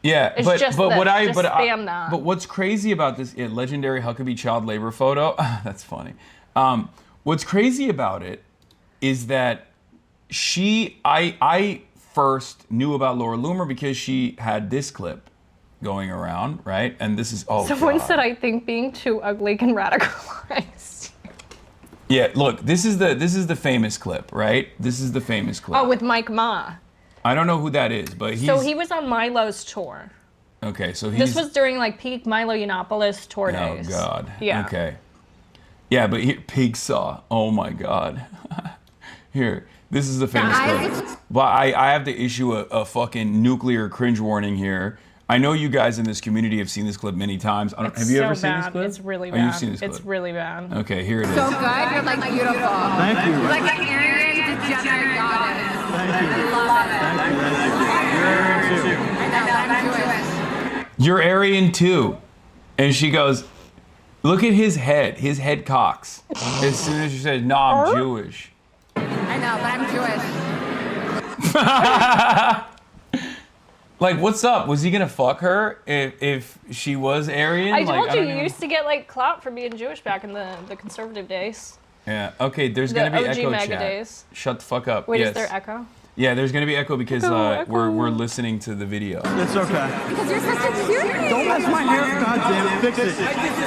Yeah, it's but just but this. what I just but spam that. But what's crazy about this legendary Huckabee child labor photo? That's funny. What's crazy about it is that I first knew about Laura Loomer because she had this clip going around, right? And this is Someone said I think being too ugly can radicalize. Yeah, look, this is the famous clip, right? This is the famous clip. Oh, with Mike Ma. I don't know who that is, but he's So he was on Milo's tour. Okay, so This was during like peak Milo Yiannopoulos tour days. Oh God. Yeah. Okay. Yeah, but here, Pig Saw. Oh my God. Here, this is the famous clip. But I have to issue a fucking nuclear cringe warning here. I know you guys in this community have seen this clip many times. Have you ever seen this clip? It's really bad. Oh, you've seen this clip. It's really bad. Okay, here it is. So good, you're like beautiful. Thank you. You're like an Aryan degenerate goddess. Thank you. I love it. Thank you. I know, I'm Jewish. You're Aryan too. And she goes, look at his head cocks. As soon as she says, no, I'm Jewish. I know, but I'm Jewish. Like, what's up? Was he gonna fuck her if she was Aryan? I told you, don't you even... used to get like clout for being Jewish back in the conservative days. Yeah, okay, there's The gonna be OG echo MAGA chat. days. Shut the fuck up. Wait, yes. is there echo? Yeah, there's gonna be echo because Echo. we're listening to the video. It's okay. Because you're such a cutie. Don't mess my hair. God damn it. Fix it.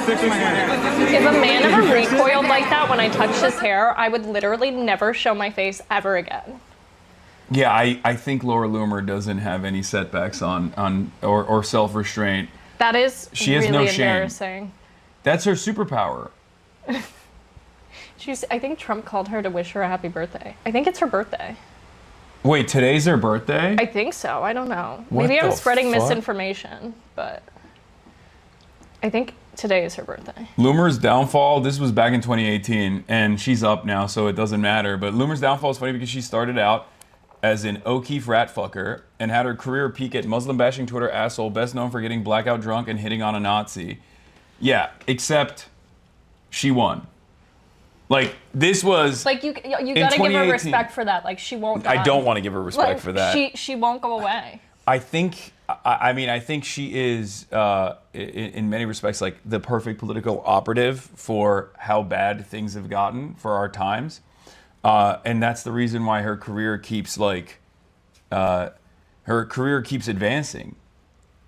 Fix my hair. If a man ever recoiled like that when I touched his hair, I would literally never show my face ever again. Yeah, I think Laura Loomer doesn't have any setbacks on or self-restraint. That is She has really no shame. embarrassing. That's her superpower. I think Trump called her to wish her a happy birthday. I think it's her birthday. Wait, today's her birthday? I think so. I don't know. What Maybe I'm the spreading fuck? misinformation, but I think today is her birthday. Loomer's downfall, this was back in 2018, and she's up now, so it doesn't matter. But Loomer's downfall is funny because she started out as an O'Keefe rat fucker and had her career peak at Muslim bashing Twitter asshole, best known for getting blackout drunk and hitting on a Nazi. Yeah, except she won. Like, this was... Like, you gotta give 2018. her respect for that. Like, she won't die. I don't want to give her respect Like, for that. She won't go away. I think she is, in many respects, like the perfect political operative for how bad things have gotten for our times. And that's the reason why her career keeps advancing.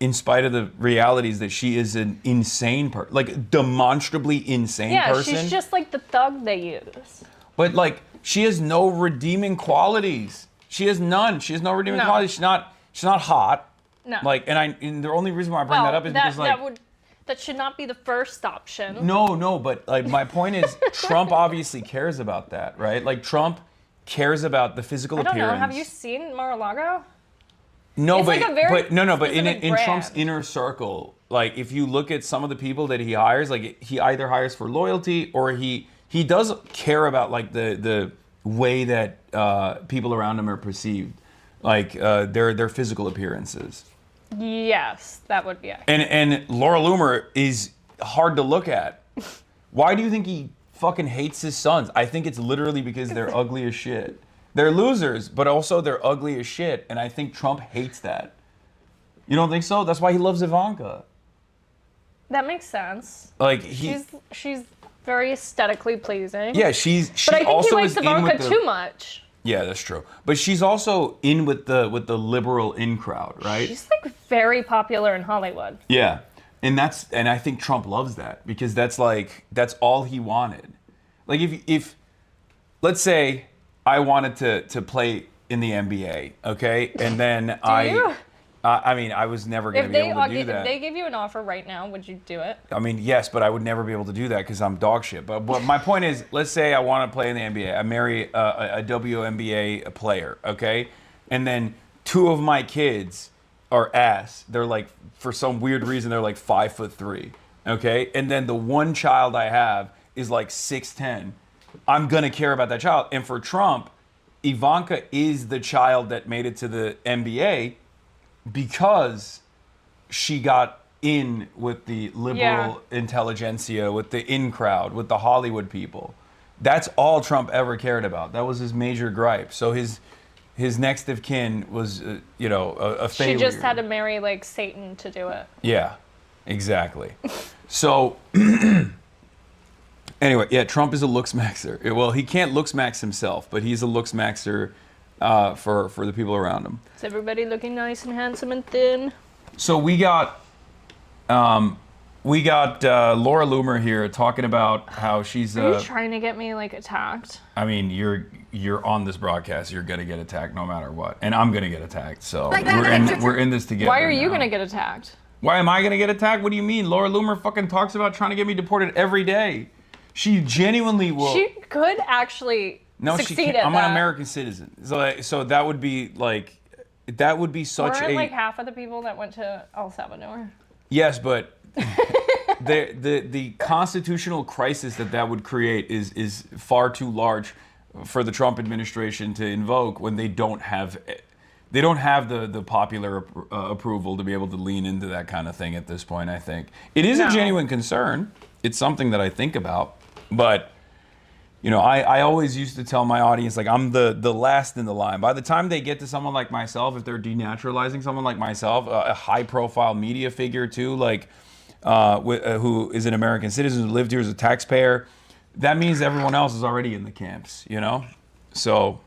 In spite of the realities that she is an insane person, like demonstrably insane person. Yeah, she's just like the thug they use. But like, she has no redeeming qualities. She has none. She has no redeeming qualities. She's not hot. No. Like, and the only reason why I bring that up is because like That should not be the first option. No, but like my point is, Trump obviously cares about that, right? Like Trump cares about the physical I don't appearance. know. Have you seen Mar-a-Lago? No, It's but like a very but in specific Trump's brand. inner circle, like if you look at some of the people that he hires, like he either hires for loyalty or he does care about like the way that people around him are perceived, like their physical appearances. Yes, that would be it. And Laura Loomer is hard to look at. Why do you think he fucking hates his sons? I think it's literally because they're ugly as shit. They're losers, but also they're ugly as shit, and I think Trump hates that. You don't think so? That's why he loves Ivanka. That makes sense. Like She's very aesthetically pleasing. yeah, she But I think also he is likes in Ivanka with the, too much. Yeah, that's true. But she's also in with the liberal in crowd, right? She's like very popular in Hollywood. Yeah. And I think Trump loves that because that's all he wanted. Like if let's say I wanted to play in the NBA, okay? And then you? I mean, I was never going to be able to do that. If they gave you an offer right now, would you do it? I mean, yes, but I would never be able to do that because I'm dog shit. But my point is, let's say I want to play in the NBA. I marry a WNBA player, okay? And then 2 of my kids are ass. They're like, for some weird reason, they're like 5'3", okay? And then the one child I have is like 6'10". I'm going to care about that child. And for Trump, Ivanka is the child that made it to the NBA because she got in with the liberal intelligentsia, with the in crowd, with the Hollywood people. That's all Trump ever cared about. That was his major gripe. So his next of kin was, a failure. She just had to marry like Satan to do it. Yeah, exactly. So anyway, yeah, Trump is a looks maxer. Well, he can't looks max himself, but he's a looks maxer for the people around him. Is everybody looking nice and handsome and thin? So we got Laura Loomer here talking about how she's. Are you trying to get me like attacked? I mean, you're on this broadcast. You're gonna get attacked no matter what, and I'm gonna get attacked. So we're in this together. Why are you now. gonna get attacked? Why am I gonna get attacked? What do you mean? Laura Loomer fucking talks about trying to get me deported every day. She genuinely will. She could actually. No, she succeed can't. at I'm that. an American citizen. So that would be like. That would be such Weren't a. like half of the people that went to El Salvador. Yes, but the constitutional crisis that would create is far too large for the Trump administration to invoke when they don't have the popular approval to be able to lean into that kind of thing at this point. I think it is a genuine concern. It's something that I think about, but. I always used to tell my audience, like, I'm the last in the line. By the time they get to someone like myself, if they're denaturalizing someone like myself, a high-profile media figure, too, like, who is an American citizen, who lived here as a taxpayer, that means everyone else is already in the camps, So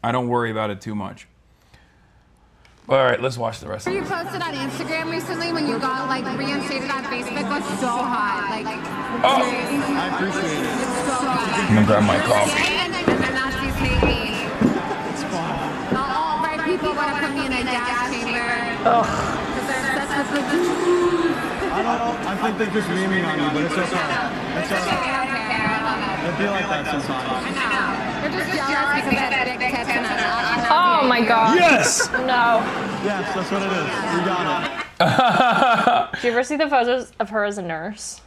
I don't worry about it too much. All right, let's watch the rest of You it. posted on Instagram recently when you got like reinstated on Facebook was so hot. Like, I appreciate it. so hot. I'm gonna grab my coffee. And Nazis hate me. Not all right people want to put me in a gas chamber. Because they're obsessed with the Jews. I think they're just memeing on you, but it's okay. It's I okay. don't care. I love it. I feel like that sometimes. I know. They're just jealous because I have big tits and Oh my god. Yes! No. Yes, that's what it is. You got it. Did you ever see the photos of her as a nurse?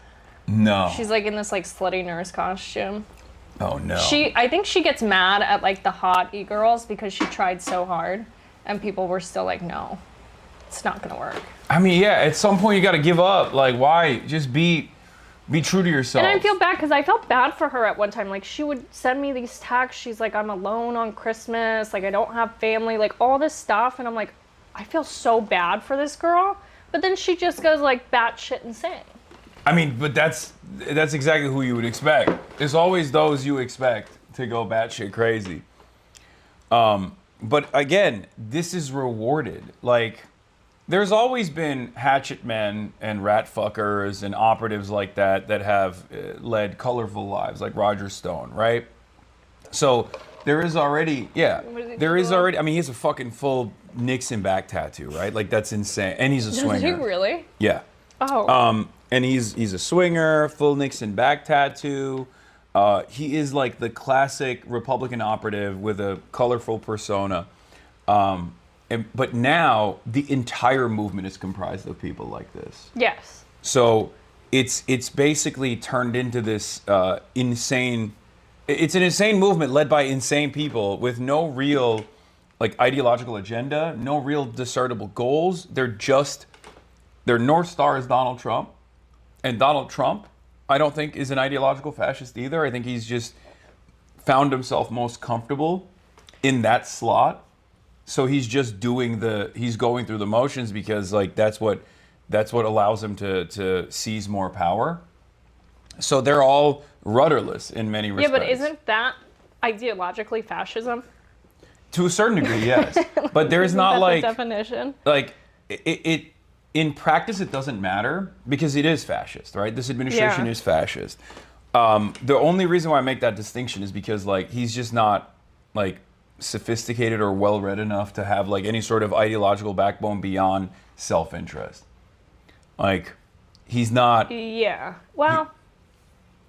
No. She's like in this like slutty nurse costume. Oh, no. I think she gets mad at like the hot e-girls because she tried so hard and people were still like, no, it's not gonna work. I mean, yeah, at some point you got to give up. Like, why? Just be true to yourself. And I feel bad because I felt bad for her at one time. Like, she would send me these texts. She's like, I'm alone on Christmas. Like, I don't have family. Like, all this stuff. And I'm like, I feel so bad for this girl. But then she just goes, like, batshit insane. I mean, but that's exactly who you would expect. There's always those you expect to go batshit crazy. But, again, this is rewarded. Like, there's always been hatchet men and rat fuckers and operatives like that have led colorful lives, like Roger Stone, right? So there is already, I mean, he has a fucking full Nixon back tattoo, right? Like, that's insane. And he's a swinger. Does he really? Yeah. Oh. And he's a swinger, full Nixon back tattoo. He is like the classic Republican operative with a colorful persona. But now the entire movement is comprised of people like this. Yes. So it's basically turned into this insane. It's an insane movement led by insane people with no real like ideological agenda, no real discernible goals. Their North Star is Donald Trump. And Donald Trump, I don't think, is an ideological fascist either. I think he's just found himself most comfortable in that slot. So he's just he's going through the motions because like that's what allows him to seize more power. So they're all rudderless in many respects. Yeah, but isn't that ideologically fascism? To a certain degree, yes. But there's not like the definition. Like it in practice, it doesn't matter because it is fascist, right? This administration is fascist. The only reason why I make that distinction is because like he's just not like sophisticated or well-read enough to have like any sort of ideological backbone beyond self-interest. Like he's not. Yeah. Well.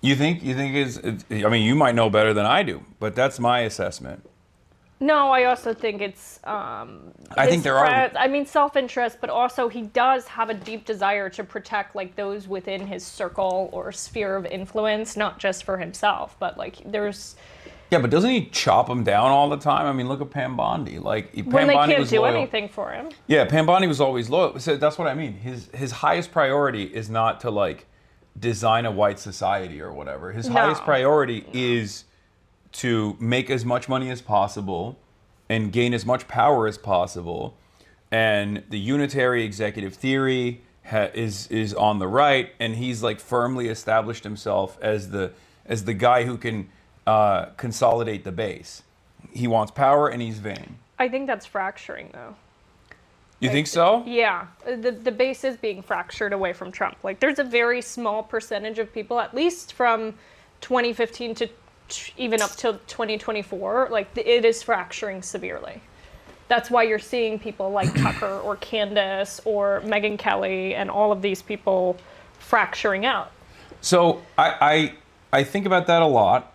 You think I mean, you might know better than I do, but that's my assessment. No, I also think it's. I think there are. I mean, self-interest, but also he does have a deep desire to protect like those within his circle or sphere of influence, not just for himself, but like there's. Yeah, but doesn't he chop them down all the time? I mean, look at Pam Bondi. Like Pam when they Bondi can't was do loyal. anything for him. Yeah, Pam Bondi was always loyal. So that's what I mean. His highest priority is not to like design a white society or whatever. His highest priority is to make as much money as possible and gain as much power as possible. And the unitary executive theory is on the right, and he's like firmly established himself as the guy who can consolidate the base. He wants power and he's vain. I think that's fracturing, though. You think so? Yeah, the base is being fractured away from Trump. Like, there's a very small percentage of people, at least from 2015 to even up till 2024, like it is fracturing severely. That's why you're seeing people like Tucker or Candace or Megyn Kelly and all of these people fracturing out. So I think about that a lot,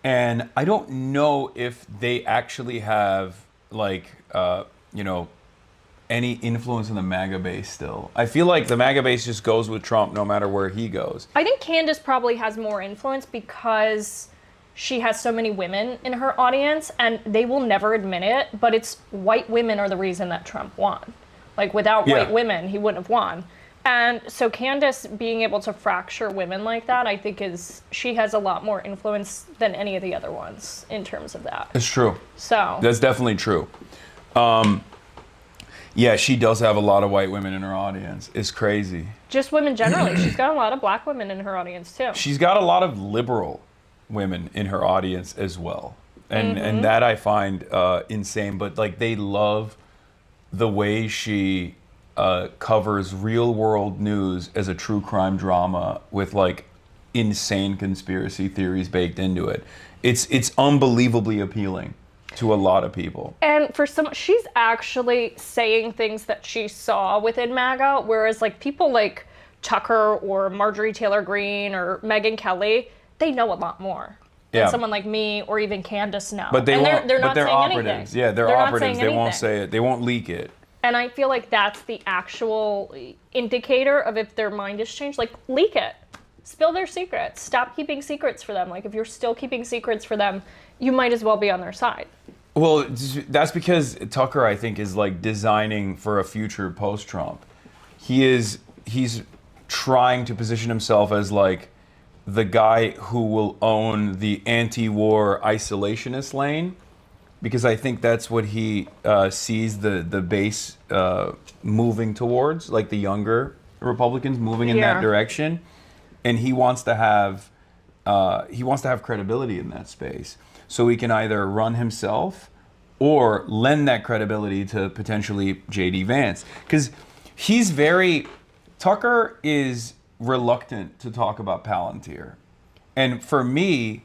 and I don't know if they actually have like any influence in the MAGA base still. I feel like the MAGA base just goes with Trump no matter where he goes. I think Candace probably has more influence because she has so many women in her audience, and they will never admit it, but it's white women are the reason that Trump won. Like, without white women, he wouldn't have won. And so Candace being able to fracture women like that, I think she has a lot more influence than any of the other ones in terms of that. It's true. So that's definitely true. Yeah, she does have a lot of white women in her audience. It's crazy. Just women generally. She's got a lot of black women in her audience, too. She's got a lot of liberal women in her audience as well. And that I find insane. But, like, they love the way she covers real-world news as a true crime drama with, like, insane conspiracy theories baked into it. It's unbelievably appealing to a lot of people. And for she's actually saying things that she saw within MAGA, whereas like people like Tucker or Marjorie Taylor Greene or Megyn Kelly, they know a lot more than someone like me or even Candace know. But they're not saying operatives. anything. Yeah, they're operatives. They won't say it. They won't leak it. And I feel like that's the actual indicator of if their mind has changed. Like, leak it. Spill their secrets. Stop keeping secrets for them. Like, if you're still keeping secrets for them, you might as well be on their side. Well, that's because Tucker, I think, is like designing for a future post-Trump. He's trying to position himself as like the guy who will own the anti-war isolationist lane, because I think that's what he sees the base moving towards, like the younger Republicans moving in that direction, and he wants to have credibility in that space. So he can either run himself or lend that credibility to potentially J.D. Vance. Because Tucker is reluctant to talk about Palantir. And for me,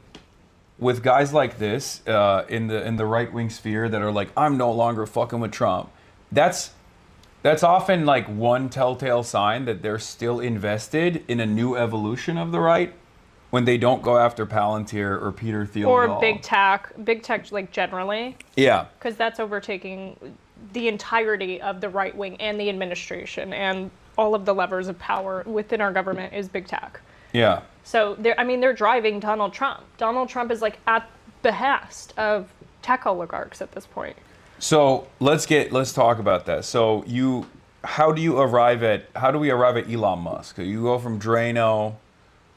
with guys like this in the right-wing sphere that are like, I'm no longer fucking with Trump, that's That's often like one telltale sign that they're still invested in a new evolution of the right when they don't go after Palantir or Peter Thiel at Or all. big tech like generally. Yeah. Because that's overtaking the entirety of the right wing and the administration and all of the levers of power within our government is big tech. Yeah. So they're driving Donald Trump. Donald Trump is like at behest of tech oligarchs at this point. So let's talk about that. So how do we arrive at Elon Musk? You go from Drano,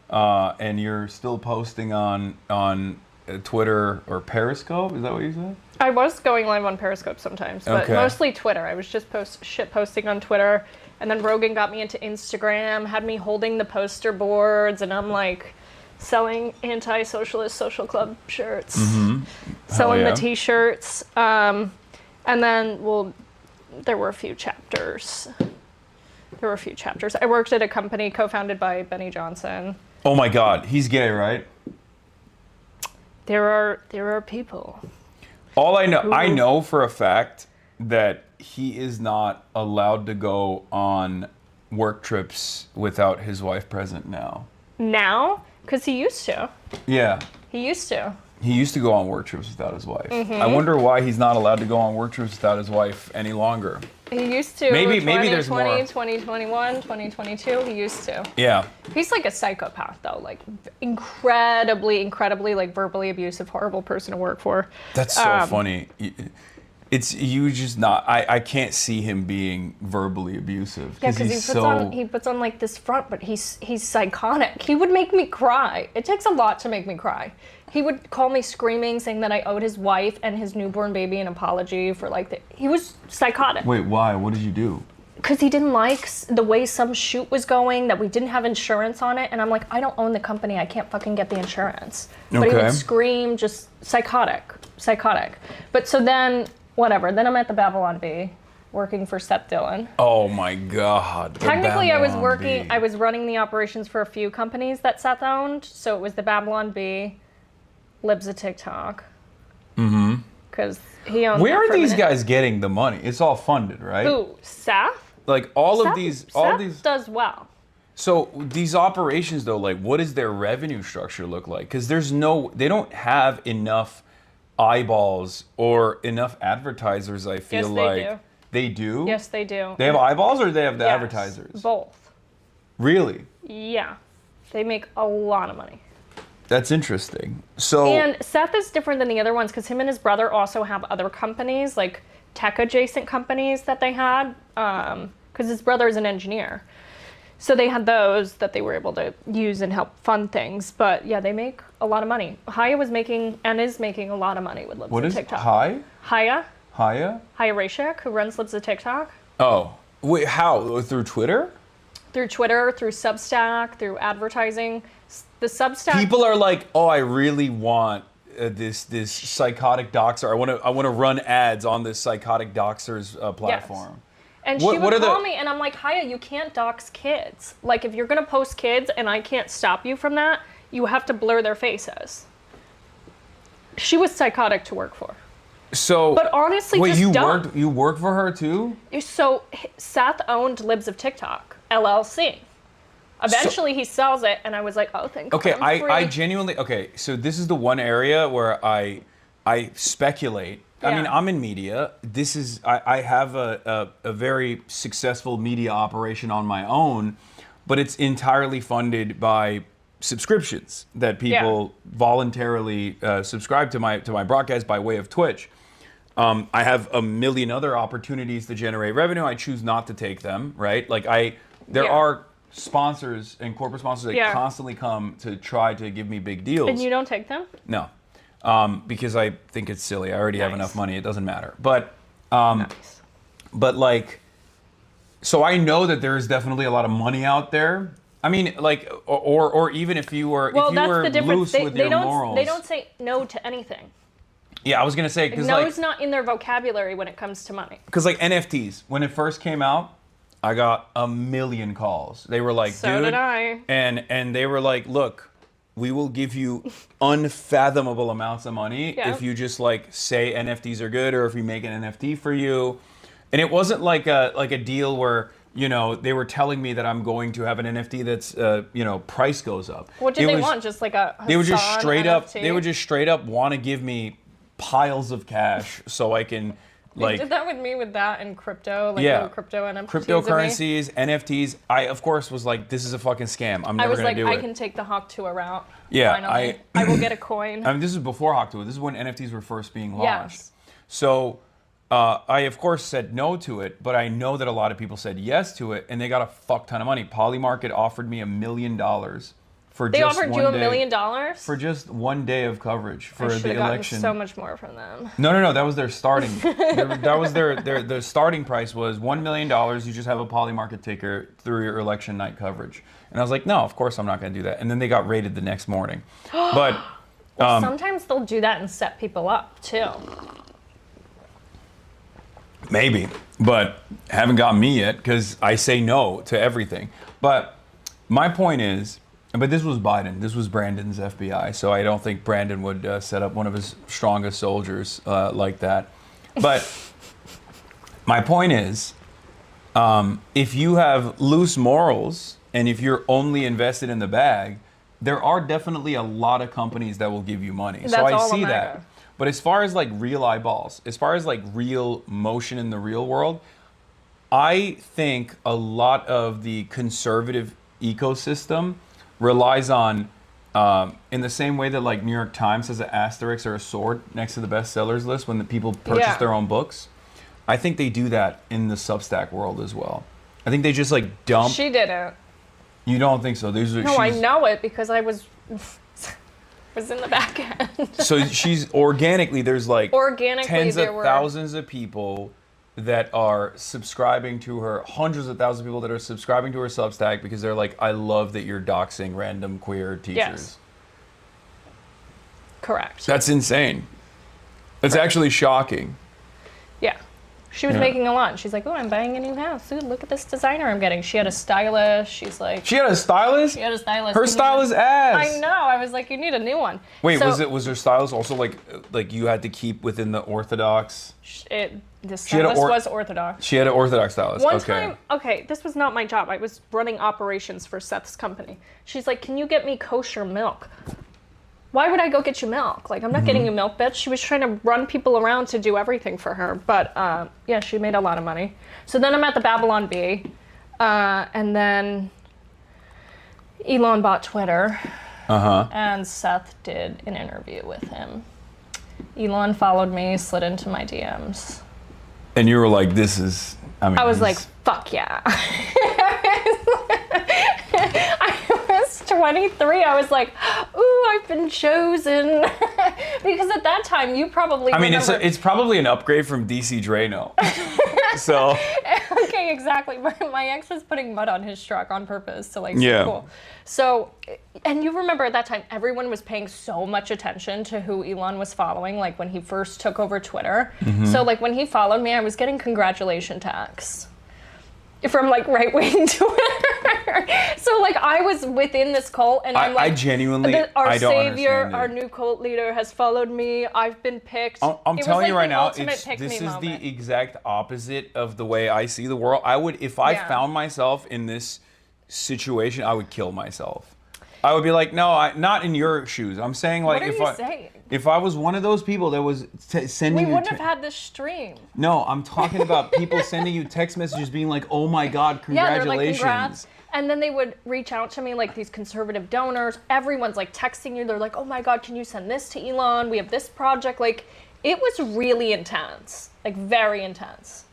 and you're still posting on Twitter or Periscope. Is that what you said? I was going live on Periscope sometimes, but mostly Twitter. I was just posting on Twitter, and then Rogan got me into Instagram, had me holding the poster boards, and I'm like selling anti-socialist social club shirts, selling the T-shirts, and then there were a few chapters. I worked at a company co-founded by Benny Johnson. Oh my God, he's gay, right? There are people. All I know for a fact that he is not allowed to go on work trips without his wife present now. Now? Because he used to. Yeah. He used to. He used to go on work trips without his wife. I wonder why he's not allowed to go on work trips without his wife any longer. He used to. Maybe there's more. 2021, 2022, he used to. Yeah. He's like a psychopath though, like incredibly like verbally abusive, horrible person to work for. That's so funny. It's you just not. I can't see him being verbally abusive. Yeah, because he puts on like this front, but he's psychotic. He would make me cry. It takes a lot to make me cry. He would call me screaming, saying that I owed his wife and his newborn baby an apology for he was psychotic. Wait, why? What did you do? Because he didn't like the way some shoot was going, that we didn't have insurance on it. And I'm like, I don't own the company. I can't fucking get the insurance. But he would scream, just psychotic. But so then, whatever. Then I'm at the Babylon Bee, working for Seth Dillon. Oh my God. Technically, I was running the operations for a few companies that Seth owned. So it was the Babylon Bee, Libs of TikTok. Because he owns. Where are these guys getting the money? It's all funded, right? Who, Seth? Like all of these does well. So these operations though, like what does their revenue structure look like? Because they don't have enough eyeballs or enough advertisers, I feel like. They do? Yes, they do. They have eyeballs or they have the advertisers? Both. Really? Yeah. They make a lot of money. That's interesting. So And Seth is different than the other ones because him and his brother also have other companies, like tech adjacent companies that they had, because his brother is an engineer. So they had those that they were able to use and help fund things. But yeah, they make a lot of money. Haya was making and is making a lot of money with Libs of TikTok. What is Haya Haya Rashek, who runs Libs of TikTok. Oh, wait, how? Through Twitter? Through Twitter, through Substack, through advertising. The Substack. People are like, oh, I really want this psychotic doxer. I want to run ads on this psychotic doxer's platform. Yes. And she would call me, and I'm like, Haya, you can't dox kids. Like, if you're going to post kids and I can't stop you from that, you have to blur their faces. She was psychotic to work for. So, but honestly, wait, just dumb. You worked for her too? So Seth owned Libs of TikTok, LLC. Eventually, he sells it, and I was like, "Oh, thank God." Okay, I genuinely So this is the one area where I speculate. Yeah. I mean, I'm in media. I have a very successful media operation on my own, but it's entirely funded by subscriptions that people voluntarily subscribe to my broadcast by way of Twitch. I have a million other opportunities to generate revenue. I choose not to take them. Right? Like there are sponsors and corporate sponsors that constantly come to try to give me big deals. And you don't take them? No, because I think it's silly. I already have enough money. It doesn't matter. But but like, so I know that there is definitely a lot of money out there. I mean, like, or even if you were loose with your morals. They don't say no to anything. Yeah, I was gonna say because no's not in their vocabulary when it comes to money. Because like NFTs, when it first came out, I got a million calls. They were like, so dude, did I. And they were like, look, we will give you unfathomable amounts of money if you just like say NFTs are good or if we make an NFT for you. And it wasn't like a deal where, you know, they were telling me that I'm going to have an NFT that's, you know, price goes up. What did they want? Just like a Hasan They would just straight up. NFT? They would just straight up want to give me piles of cash so I can like. They did that with me with that and crypto, like Yeah. little crypto NFTs. Cryptocurrencies, NFTs. I of course was like, this is a fucking scam. I'm never gonna do it. I can take the Hawk Tuah route. Yeah, Finally. I will get a coin. I mean, this is before Hawk Tuah. This is when NFTs were first being launched. Yes. So I, of course, said no to it, but I know that a lot of people said yes to it, and they got a fuck ton of money. Polymarket offered me $1 million for They just offered one you $1 day, million? for just one day of coverage for I the should have gotten election. so much more from them. No, that was their starting. That was their starting price was $1 million. You just have a Polymarket ticker through your election night coverage. And I was like, no, of course I'm not going to do that. And then they got raided the next morning. But Sometimes they'll do that and set people up too. maybe, but haven't got me yet because I say no to everything. But my point is, but this was Biden. This was Brandon's FBI. So I don't think Brandon would set up one of his strongest soldiers like that. But my point is, if you have loose morals and if you're only invested in the bag, there are definitely a lot of companies that will give you money. So I see that. But as far as like real eyeballs, as far as like real motion in the real world, I think a lot of the conservative ecosystem relies on, in the same way that like New York Times has an asterisk or a sword next to the bestsellers list when the people purchase their own books. I think they do that in the Substack world as well. I think they just like dump. She didn't. You don't think so? No, I know it because I was in the back end. So she's organically, there's like tens of were thousands of people that are subscribing to her, hundreds of thousands of people that are subscribing to her Substack because they're like, I love that you're doxing random queer teachers. Yes. Correct. That's insane. It's actually shocking. Yeah. She was making a lot. She's like, oh, I'm buying a new house. Ooh, look at this designer I'm getting. She had a stylist. She's like... She had a stylist? She had a stylist. Her style is ass. I know. I was like, you need a new one. Wait, so, was her stylist also like you had to keep within the orthodox? The stylist was orthodox. She had an orthodox stylist. One time, this was not my job. I was running operations for Seth's company. She's like, can you get me kosher milk? Why would I go get you milk? Like, I'm not getting you milk, bitch. She was trying to run people around to do everything for her. But, yeah, she made a lot of money. So then I'm at the Babylon Bee. And then Elon bought Twitter. And Seth did an interview with him. Elon followed me, slid into my DMs. And you were like, this is... I was like, fuck yeah. I was 23. I was like, ooh, I've been chosen. Because at that time, you probably remember... it's probably an upgrade from DC Drano. So... Okay, exactly. My ex was putting mud on his truck on purpose to like, cool. So, and you remember at that time, everyone was paying so much attention to who Elon was following, like when he first took over Twitter. So like when he followed me, I was getting congratulation texts from like right-wing Twitter. So like I was within this cult and I'm like, I genuinely, our I don't savior, understand our it. new cult leader has followed me. I've been picked. I'm telling you right now, this is the exact opposite of the way I see the world. I would, if I found myself in this situation, I would kill myself. I would be like, no, not in your shoes. I'm saying like, if I was one of those people that was sending we wouldn't have had this stream. No, I'm talking about people sending you text messages being like, oh my God, congratulations. Yeah, they're like, congrats. And then they would reach out to me, like these conservative donors. Everyone's like texting you. They're like, oh my God, can you send this to Elon? We have this project. Like, it was really intense, like very intense.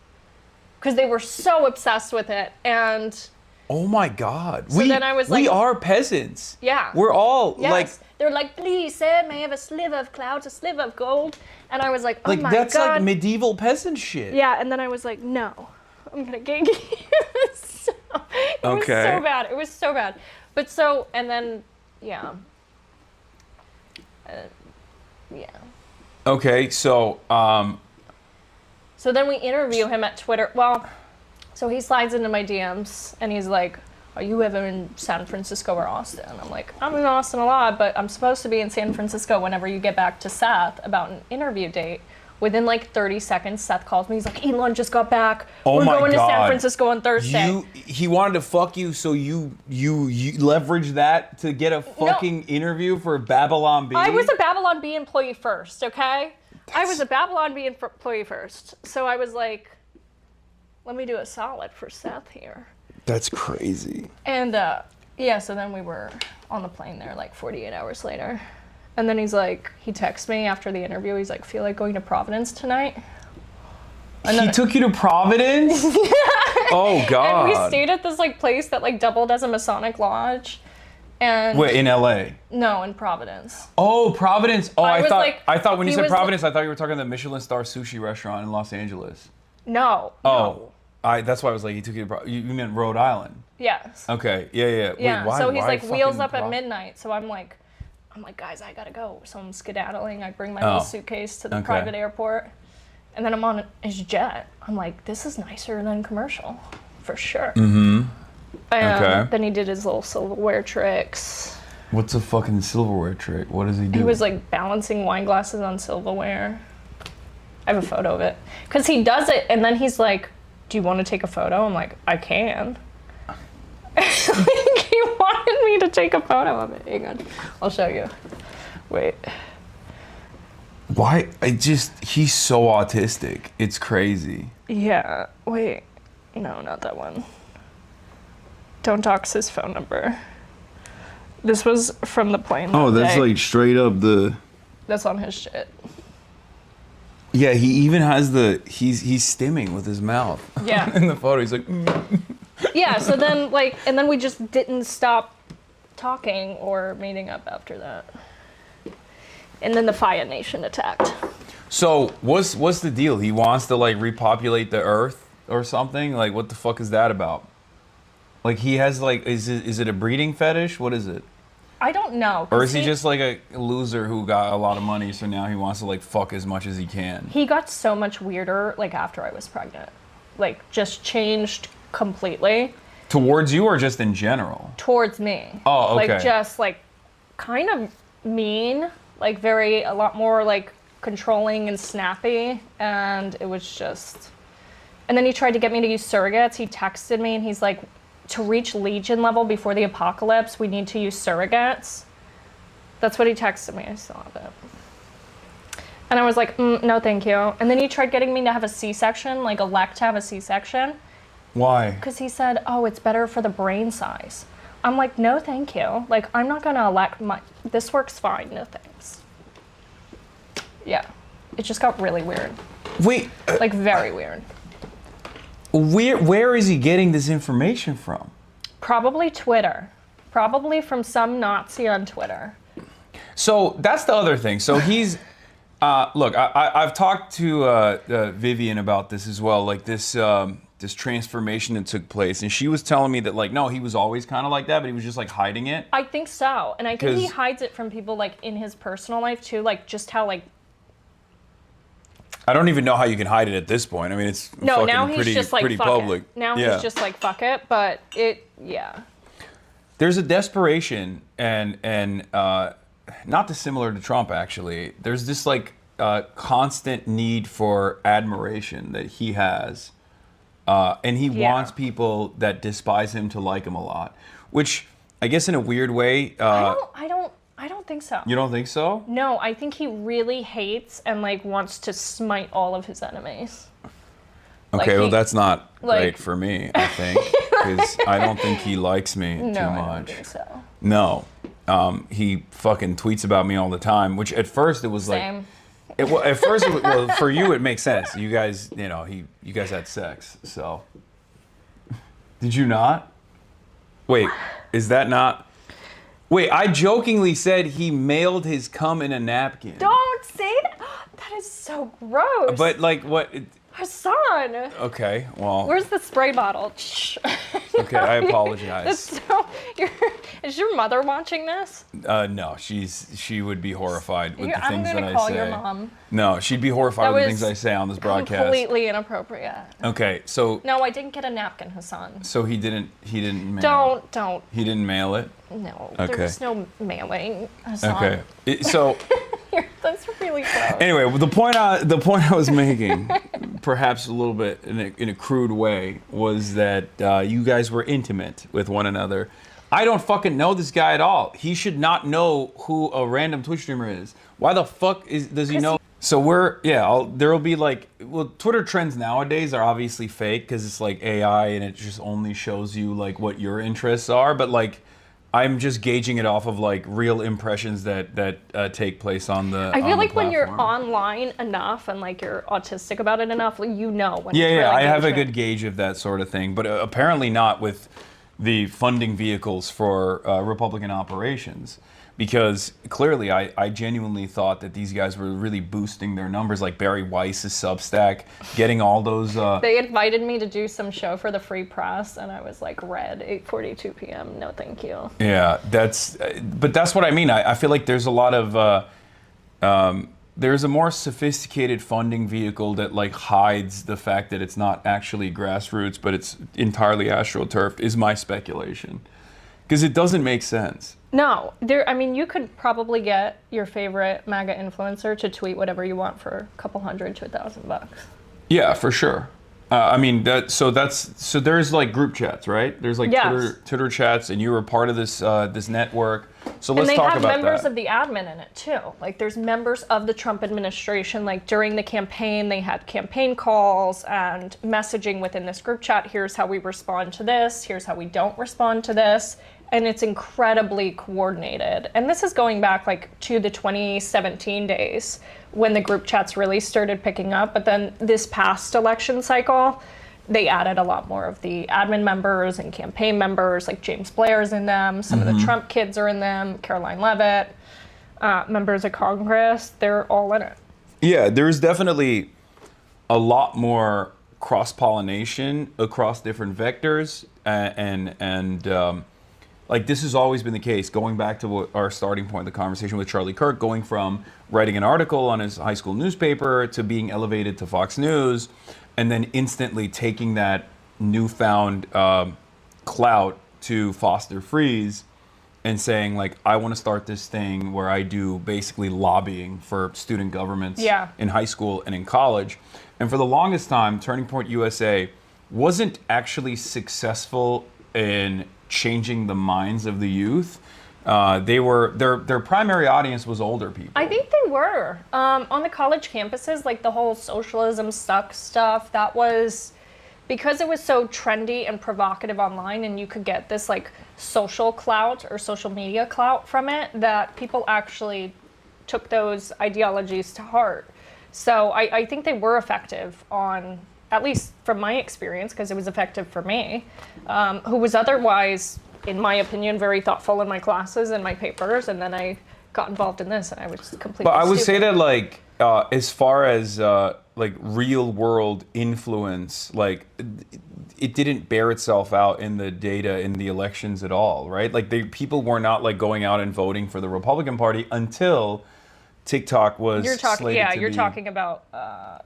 Because they were so obsessed with it. And... Oh my God. So then I was like, we are peasants. Yeah. We're all like... They're like, please, sir, may I have a sliver of clouds, a sliver of gold? And I was like, oh my God. That's like medieval peasant shit. Yeah, and then I was like, no, I'm going to gig you. It was so bad. It was so bad. But so, and then, yeah. Okay, so... So then we interview him at Twitter. Well, so he slides into my DMs, and he's like, are you ever in San Francisco or Austin? I'm like, I'm in Austin a lot, but I'm supposed to be in San Francisco whenever you get back to Seth about an interview date. Within like 30 seconds, Seth calls me. He's like, Elon just got back. Oh We're my going to San God. Francisco on Thursday. He wanted to fuck you, so you leveraged that to get a fucking interview for Babylon Bee? I was a Babylon Bee employee first, okay? I was a Babylon Bee employee first. So I was like, let me do a solid for Seth here. That's crazy. And yeah, so then we were on the plane there like 48 hours later. And then he texts me after the interview. He's like, feel like going to Providence tonight? And He took you to Providence? Oh, God. And we stayed at this like place that like doubled as a Masonic lodge. And Wait, in LA? No, in Providence. Oh, Providence. Oh, I thought when you said Providence, I thought you were talking the Michelin star sushi restaurant in Los Angeles. No. Oh. That's why I was like, he took you to you meant Rhode Island. Yes. Okay. Yeah. Yeah. Wait, so he's like fucking wheels up at midnight. So I'm like, guys, I gotta go. So I'm skedaddling. I bring my little suitcase to the private airport. And then I'm on his jet. I'm like, this is nicer than commercial, for sure. Mm-hmm. And then he did his little silverware tricks. What's a fucking silverware trick? What does he do? He was like balancing wine glasses on silverware. I have a photo of it. Because he does it, and then he's like, do you want to take a photo? I'm like, I can. He wanted me to take a photo of it. Hang on. I'll show you. Wait. Why? He's so autistic. It's crazy. Yeah. Wait. No, not that one. Don't dox his phone number. This was from the plane. Oh, that's day. like straight up the... That's on his shit. Yeah, he even has he's stimming with his mouth. Yeah. In the photo, he's like... Yeah, so then and then we just didn't stop talking or meeting up after that. And then the Fire Nation attacked. So what's the deal? He wants to like repopulate the Earth or something? Like, what the fuck is that about? Like, he has like, is it a breeding fetish? What is it? I don't know. Or is he just like a loser who got a lot of money, so now he wants to like fuck as much as he can? He got so much weirder like after I was pregnant. Like, just changed completely. Towards you or just in general? Towards me. Oh, okay. Like, just like kind of mean, like a lot more like controlling and snappy. And it was just, and then he tried to get me to use surrogates. He texted me and he's like, to reach Legion level before the apocalypse, we need to use surrogates. That's what he texted me. I saw it. And I was like, no, thank you. And then he tried getting me to have a C-section, like elect to have a C-section. Why? Because he said, oh, it's better for the brain size. I'm like, no, thank you. Like, I'm not gonna elect this works fine, no thanks. Yeah, it just got really weird. Wait. Like, very weird. Where is he getting this information from? Probably Twitter. Probably from some Nazi on Twitter. So that's the other thing. So he's, look, I've talked to Vivian about this as well, like this transformation that took place, and she was telling me that like, no, he was always kind of like that, but he was just like hiding it. I think so, and I think he hides it from people like in his personal life too, like just how like. I don't even know how you can hide it at this point. I mean, it's now he's pretty, just like pretty fuck public. It. Now he's just like fuck it, but yeah. There's a desperation and not dissimilar to Trump actually. There's this like constant need for admiration that he has, and he wants people that despise him to like him a lot, which I guess in a weird way. I don't think so. You don't think so? No, I think he really hates and like wants to smite all of his enemies. Okay, well that's not great for me, I think, because I don't think he likes me too much. I don't think so. No, he fucking tweets about me all the time, which at first it was Same. like, at first it was, well, for you it makes sense. You guys, you guys had sex, so. Did you not? Wait, is that not? Wait, I jokingly said he mailed his cum in a napkin. Don't say that. That is so gross. But like what? Hasan. Okay, well. Where's the spray bottle? Okay, I apologize. Is your mother watching this? No, she would be horrified with the things that I say. I'm gonna call your mom. No, she'd be horrified with the things I say on this broadcast. Completely inappropriate. Okay, so. No, I didn't get a napkin, Hasan. So he didn't mail it. Don't. He didn't mail it. No, Okay. there was no mailing. Hasan. Okay. So That's really gross. anyway, the point I was making, perhaps a little bit in a crude way, was that you guys were intimate with one another. I don't fucking know this guy at all. He should not know who a random Twitch streamer is. Why the fuck does he know? So there'll be like, well, Twitter trends nowadays are obviously fake because it's like AI and it just only shows you like what your interests are. But like, I'm just gauging it off of like real impressions that take place on the. I feel like when you're platform. online enough and like you're autistic about it enough, like, you know when. Yeah, it's real I have a engagement. good gauge of that sort of thing, but apparently not with the funding vehicles for Republican operations. Because clearly, I genuinely thought that these guys were really boosting their numbers, like Barry Weiss's Substack, getting all those. They invited me to do some show for the Free Press, and I was like, "Red, 8:42 p.m. No, thank you." Yeah, but that's what I mean. I feel like there's a lot of there's a more sophisticated funding vehicle that like hides the fact that it's not actually grassroots, but it's entirely astroturfed. Is my speculation, because it doesn't make sense. No, you could probably get your favorite MAGA influencer to tweet whatever you want for a couple $100 to $1,000. Yeah, for sure. So there's like group chats, right? There's like Yes. Twitter chats, and you were part of this this network. So let's And they talk have about members that. of the admin in it too. Like there's members of the Trump administration. Like during the campaign, they had campaign calls and messaging within this group chat. Here's how we respond to this. Here's how we don't respond to this. And it's incredibly coordinated. And this is going back like to the 2017 days when the group chats really started picking up. But then this past election cycle, they added a lot more of the admin members and campaign members, like James Blair's in them. Some of the Trump kids are in them, Caroline Leavitt, members of Congress, they're all in it. Yeah, there's definitely a lot more cross-pollination across different vectors, and like this has always been the case, going back to our starting point, the conversation with Charlie Kirk, going from writing an article on his high school newspaper to being elevated to Fox News, and then instantly taking that newfound clout to Foster Freeze and saying, like, I want to start this thing where I do basically lobbying for student governments in high school and in college. And for the longest time, Turning Point USA wasn't actually successful in changing the minds of the youth. Their primary audience was older people. I think they were. On the college campuses, like the whole socialism sucks stuff, that was because it was so trendy and provocative online, and you could get this like social clout or social media clout from it, that people actually took those ideologies to heart. So I think they were effective on, at least from my experience, because it was effective for me, who was otherwise, in my opinion, very thoughtful in my classes and my papers, and then I got involved in this and I was completely But I would stupid. say that like as far as like real world influence, like it didn't bear itself out in the data in the elections at all, right? Like people were not like going out and voting for the Republican Party until TikTok was slated to you're be- talking about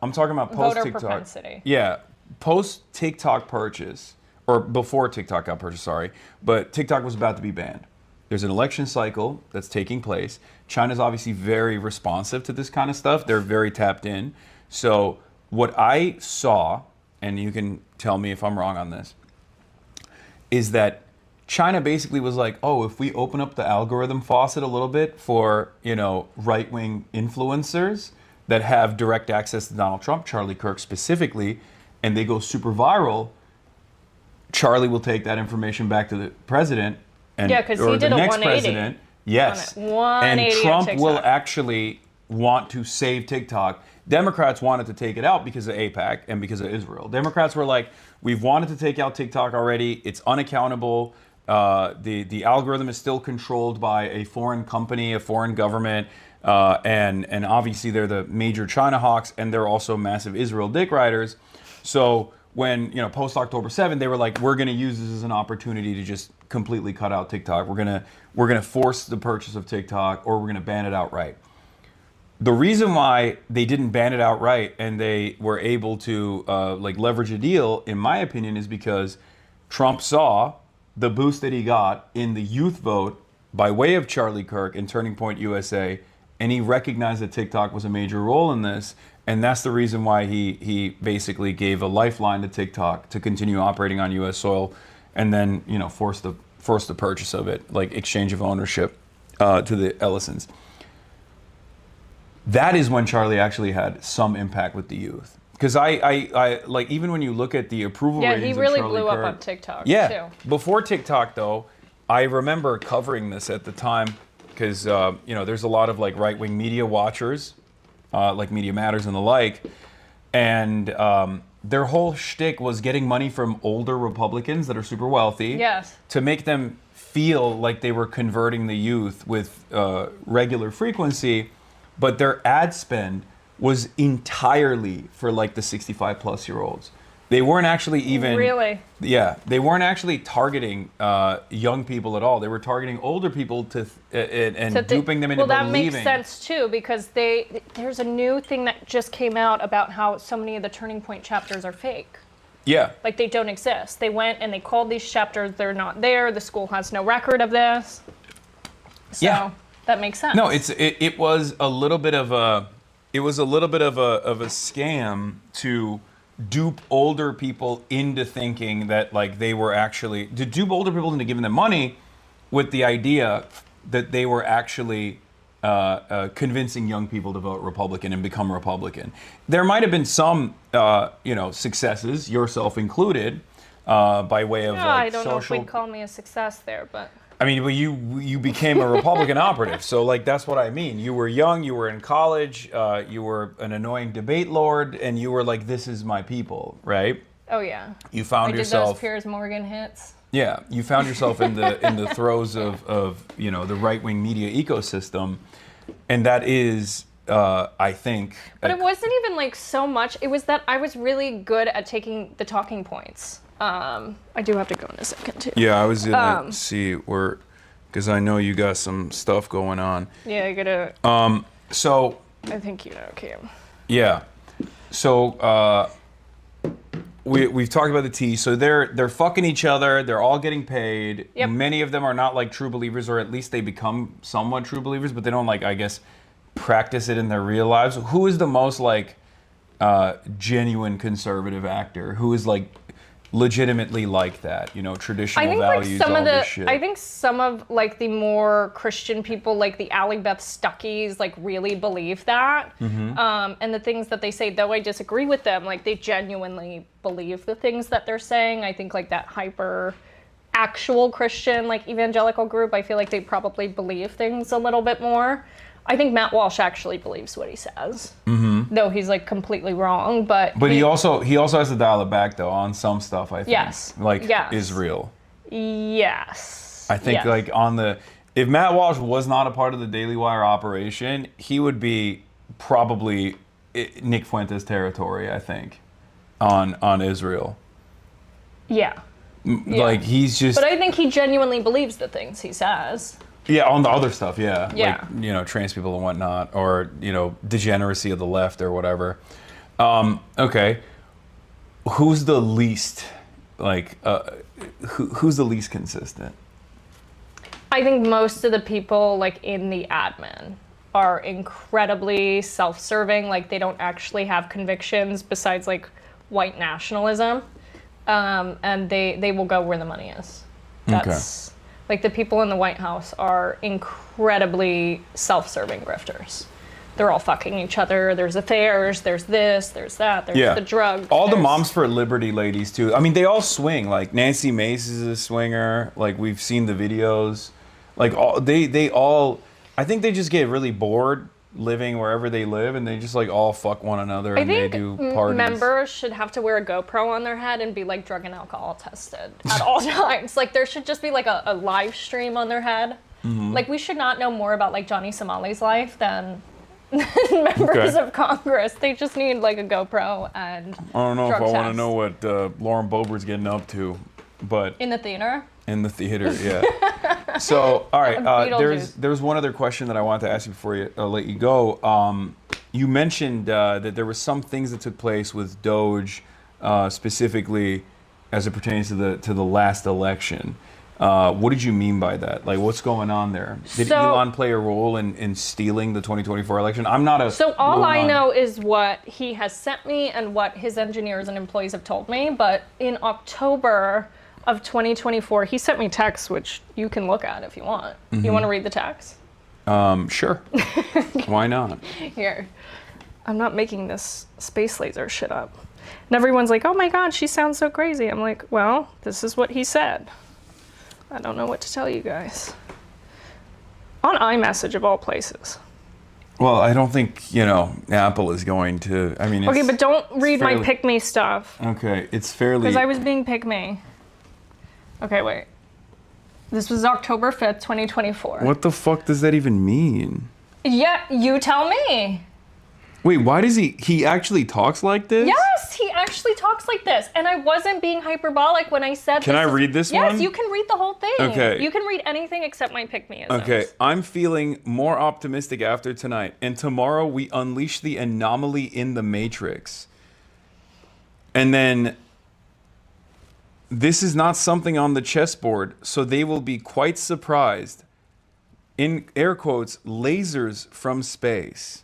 I'm talking about post voter TikTok. propensity. Yeah, post TikTok purchase, or before TikTok got purchased, sorry. But TikTok was about to be banned. There's an election cycle that's taking place. China's obviously very responsive to this kind of stuff. They're very tapped in. So what I saw, and you can tell me if I'm wrong on this, is that China basically was like, oh, if we open up the algorithm faucet a little bit for, right-wing influencers that have direct access to Donald Trump, Charlie Kirk specifically, and they go super viral, Charlie will take that information back to the president and Yeah, 'cause he or the did a next 180. president. Yes. 180 And on Trump will TikTok. actually want to save TikTok. Democrats wanted to take it out because of AIPAC and because of Israel. Democrats were like, we've wanted to take out TikTok already. It's unaccountable. The algorithm is still controlled by a foreign company, a foreign government, and obviously they're the major China hawks, and they're also massive Israel dick riders. So when post October 7, they were like, we're going to use this as an opportunity to just completely cut out TikTok. We're gonna force the purchase of TikTok, or we're gonna ban it outright. The reason why they didn't ban it outright and they were able to leverage a deal, in my opinion, is because Trump saw the boost that he got in the youth vote by way of Charlie Kirk and Turning Point USA, and he recognized that TikTok was a major role in this, and that's the reason why he basically gave a lifeline to TikTok to continue operating on U.S. soil, and then forced the purchase of it, like exchange of ownership to the Ellisons. That is when Charlie actually had some impact with the youth. Because I like, even when you look at the approval ratings he really of Charlie blew Kirk, up on TikTok yeah, too. Before TikTok though, I remember covering this at the time because there's a lot of like right-wing media watchers, like Media Matters and the like, and their whole shtick was getting money from older Republicans that are super wealthy, yes, to make them feel like they were converting the youth with regular frequency, but their ad spend was entirely for like the 65 plus year olds. They weren't actually even they weren't actually targeting young people at all. They were targeting older people and duping them into believing. Well, that makes sense too, because there's a new thing that just came out about how so many of the Turning Point chapters are fake. Yeah. Like they don't exist. They went and they called these chapters, they're not there. The school has no record of this. So that makes sense. No, it was a little bit of a scam to dupe older people into thinking that like they were actually, to dupe older people into giving them money with the idea that they were actually convincing young people to vote Republican and become Republican. There might have been some successes, yourself included, by way of I don't know if we'd call me a success there, but I mean, well, you became a Republican operative, so like that's what I mean. You were young, you were in college, you were an annoying debate lord, and you were like, "This is my people," right? Oh yeah. You found yourself. I did those Piers Morgan hits. Yeah, you found yourself in the throes of the right-wing media ecosystem, and that is, I think. But it wasn't even like so much. It was that I was really good at taking the talking points. I do have to go in a second too. Yeah, I was gonna see where, because I know you got some stuff going on. Yeah, I gotta. So. I think you know, Kim. Yeah. So we've talked about the tea. So they're fucking each other. They're all getting paid. Yep. Many of them are not like true believers, or at least they become somewhat true believers, but they don't like, I guess, practice it in their real lives. Who is the most like genuine conservative actor? Who is like legitimately like that, traditional values, like this shit. I think some of like the more Christian people, like the Ally Beth Stuckeys, like really believe that. Mm-hmm. And the things that they say, though I disagree with them, like they genuinely believe the things that they're saying. I think like that hyper actual Christian, like evangelical group, I feel like they probably believe things a little bit more. I think Matt Walsh actually believes what he says, though he's like completely wrong. But he also has to dial it back though on some stuff. I think, yes, is real. Yes, I think like if Matt Walsh was not a part of the Daily Wire operation, he would be probably Nick Fuentes territory. I think on Israel. Yeah. Like he's just. But I think he genuinely believes the things he says. Yeah, on the other stuff, yeah. Yeah. Like, trans people and whatnot, or, degeneracy of the left or whatever. Okay. Who's the least, who's the least consistent? I think most of the people, like, in the admin are incredibly self-serving. Like, they don't actually have convictions besides, like, white nationalism. And they will go where the money is. That's... Okay. Like, the people in the White House are incredibly self-serving grifters. They're all fucking each other. There's affairs. There's this. There's that. There's the drugs. All the Moms for Liberty ladies, too. I mean, they all swing. Like, Nancy Mace is a swinger. Like, we've seen the videos. Like, they all... I think they just get really bored living wherever they live, and they just like all fuck one another, and they do parties. Members should have to wear a GoPro on their head and be like drug and alcohol tested at all times. Like there should just be like a live stream on their head. Mm-hmm. Like we should not know more about like Johnny Somali's life than members of Congress. They just need like a GoPro and I don't know if I want to know what Lauren Boebert's getting up to, but in the theater. In the theater, yeah. So, all right, there's one other question that I wanted to ask you before I let you go. You mentioned that there were some things that took place with Doge, specifically as it pertains to the last election. What did you mean by that? Like, what's going on there? Did Elon play a role in stealing the 2024 election? I'm not a... So all I know is what he has sent me and what his engineers and employees have told me. But in October of 2024, he sent me texts, which you can look at if you want. You want to read the text? Sure. Why not? Here. I'm not making this space laser shit up. And everyone's like, oh my God, she sounds so crazy. I'm like, well, this is what he said. I don't know what to tell you guys. On iMessage of all places. Well, I don't think, Apple is going to, I mean, okay, but don't read my pick me stuff. Okay, it's fairly... Because I was being pick me. Okay, wait. This was October 5th, 2024. What the fuck does that even mean? Yeah, you tell me. Wait, why does he actually talks like this? Yes, he actually talks like this. And I wasn't being hyperbolic when I said Can I read this one? Yes, you can read the whole thing. Okay. You can read anything except my pick-me-isms. Okay, I'm feeling more optimistic after tonight. And tomorrow we unleash the anomaly in the Matrix. And then... This is not something on the chessboard, so they will be quite surprised. In air quotes, lasers from space.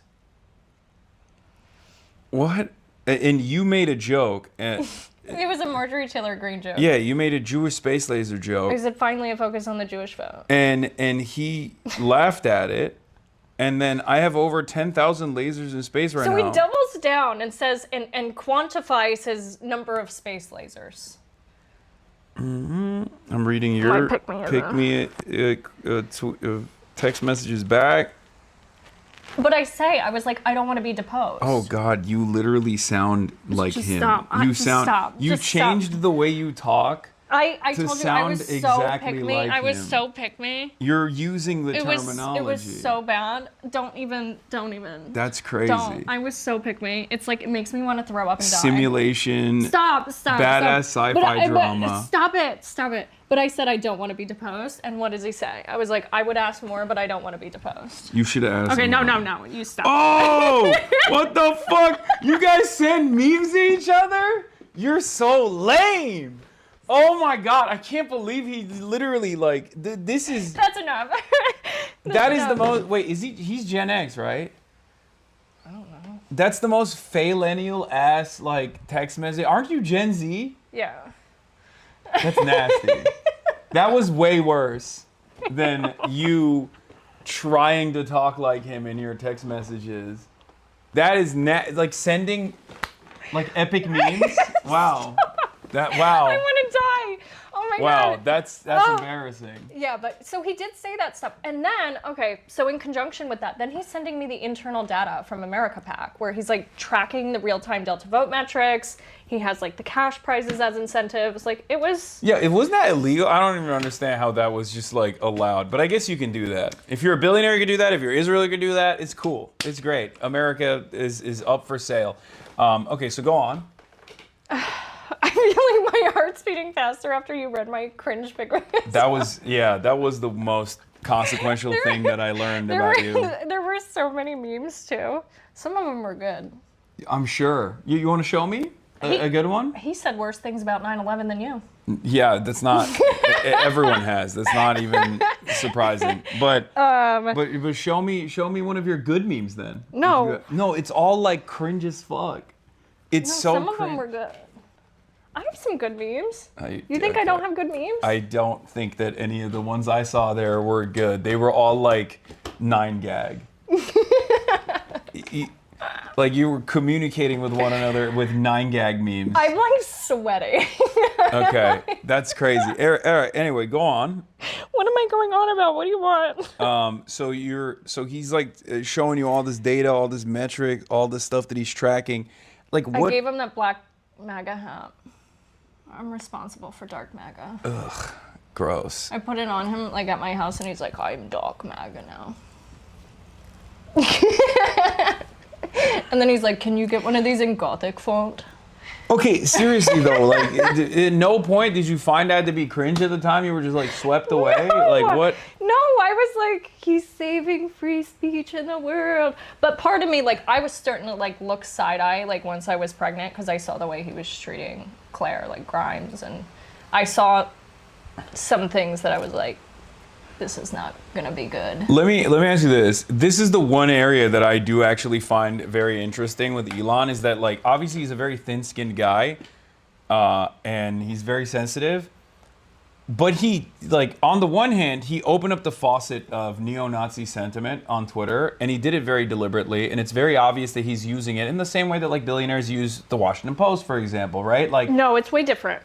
What? And you made a joke. It was a Marjorie Taylor Greene joke. Yeah, you made a Jewish space laser joke. I said finally a focus on the Jewish vote. And he laughed at it. And then I have over 10,000 lasers in space right now. So he doubles down and says and quantifies his number of space lasers. I'm reading your text messages back. But I was like, I don't want to be deposed. Oh God, you literally sound like just him. Stop. You just sound. Stop. You just changed stop. the way you talk. I told you I was so exactly pick me. like I was him. so pick me. You're using the terminology. It was so bad. Don't even. That's crazy. Don't. I was so pick me. It's like it makes me want to throw up and die. Simulation. Stop. Badass sci-fi drama. Stop it. But I said I don't want to be deposed. And what does he say? I was like, I would ask more, but I don't want to be deposed. You should have asked. Okay, more. no. You stop. Oh, what the fuck? You guys send memes to each other? You're so lame. Oh my God, I can't believe he literally this is... That's enough. That is the most... Wait, he's Gen X, right? I don't know. That's the most millennial ass text message. Aren't you Gen Z? Yeah. That's nasty. That was way worse than you trying to talk like him in your text messages. That is sending epic memes. Wow. Wow. I want to die. Oh my God. Wow, that's embarrassing. Yeah, but so he did say that stuff. And then, okay, so in conjunction with that, then he's sending me the internal data from America PAC where he's tracking the real-time Delta vote metrics. He has the cash prizes as incentives. It was... Yeah, it wasn't that illegal. I don't even understand how that was just allowed. But I guess you can do that. If you're a billionaire, you can do that. If you're Israel, you can do that. It's cool. It's great. America is up for sale. Okay, so go on. I feel like my heart's beating faster after you read my cringe figure. That was the most consequential thing that I learned about you. There were so many memes too. Some of them were good. I'm sure. You want to show me a good one? He said worse things about 9/11 than you. Yeah, that's not. Everyone has. That's not even surprising. But show me one of your good memes then. No. No, it's all cringe as fuck. It's so. Some of them were good. I have some good memes. You think I don't have good memes? I don't think that any of the ones I saw there were good. They were all 9gag. You were communicating with one another with 9gag memes. I'm sweating. Okay, that's crazy. All right, anyway, go on. What am I going on about? What do you want? So he's showing you all this data, all this metric, all this stuff that he's tracking. What? I gave him that black MAGA hat. I'm responsible for dark MAGA. Ugh, gross. I put it on him at my house and he's like, I'm dark MAGA now. And then he's like, can you get one of these in Gothic font? Okay, seriously though, at no point did you find that to be cringe at the time? You were just swept away? No, What? No, I was he's saving free speech in the world. But part of me, I was starting to look side-eye, once I was pregnant, because I saw the way he was treating Claire, Grimes, and I saw some things that I was like, this is not gonna be good. Let me ask you this. This is the one area that I do actually find very interesting with Elon, is that like obviously he's a very thin-skinned guy, and he's very sensitive. But he, like, on the one hand, he opened up the faucet of neo-Nazi sentiment on Twitter, and he did it very deliberately, and it's very obvious that he's using it in the same way that, like, billionaires use the Washington Post, for example, right? Like, No, it's way different.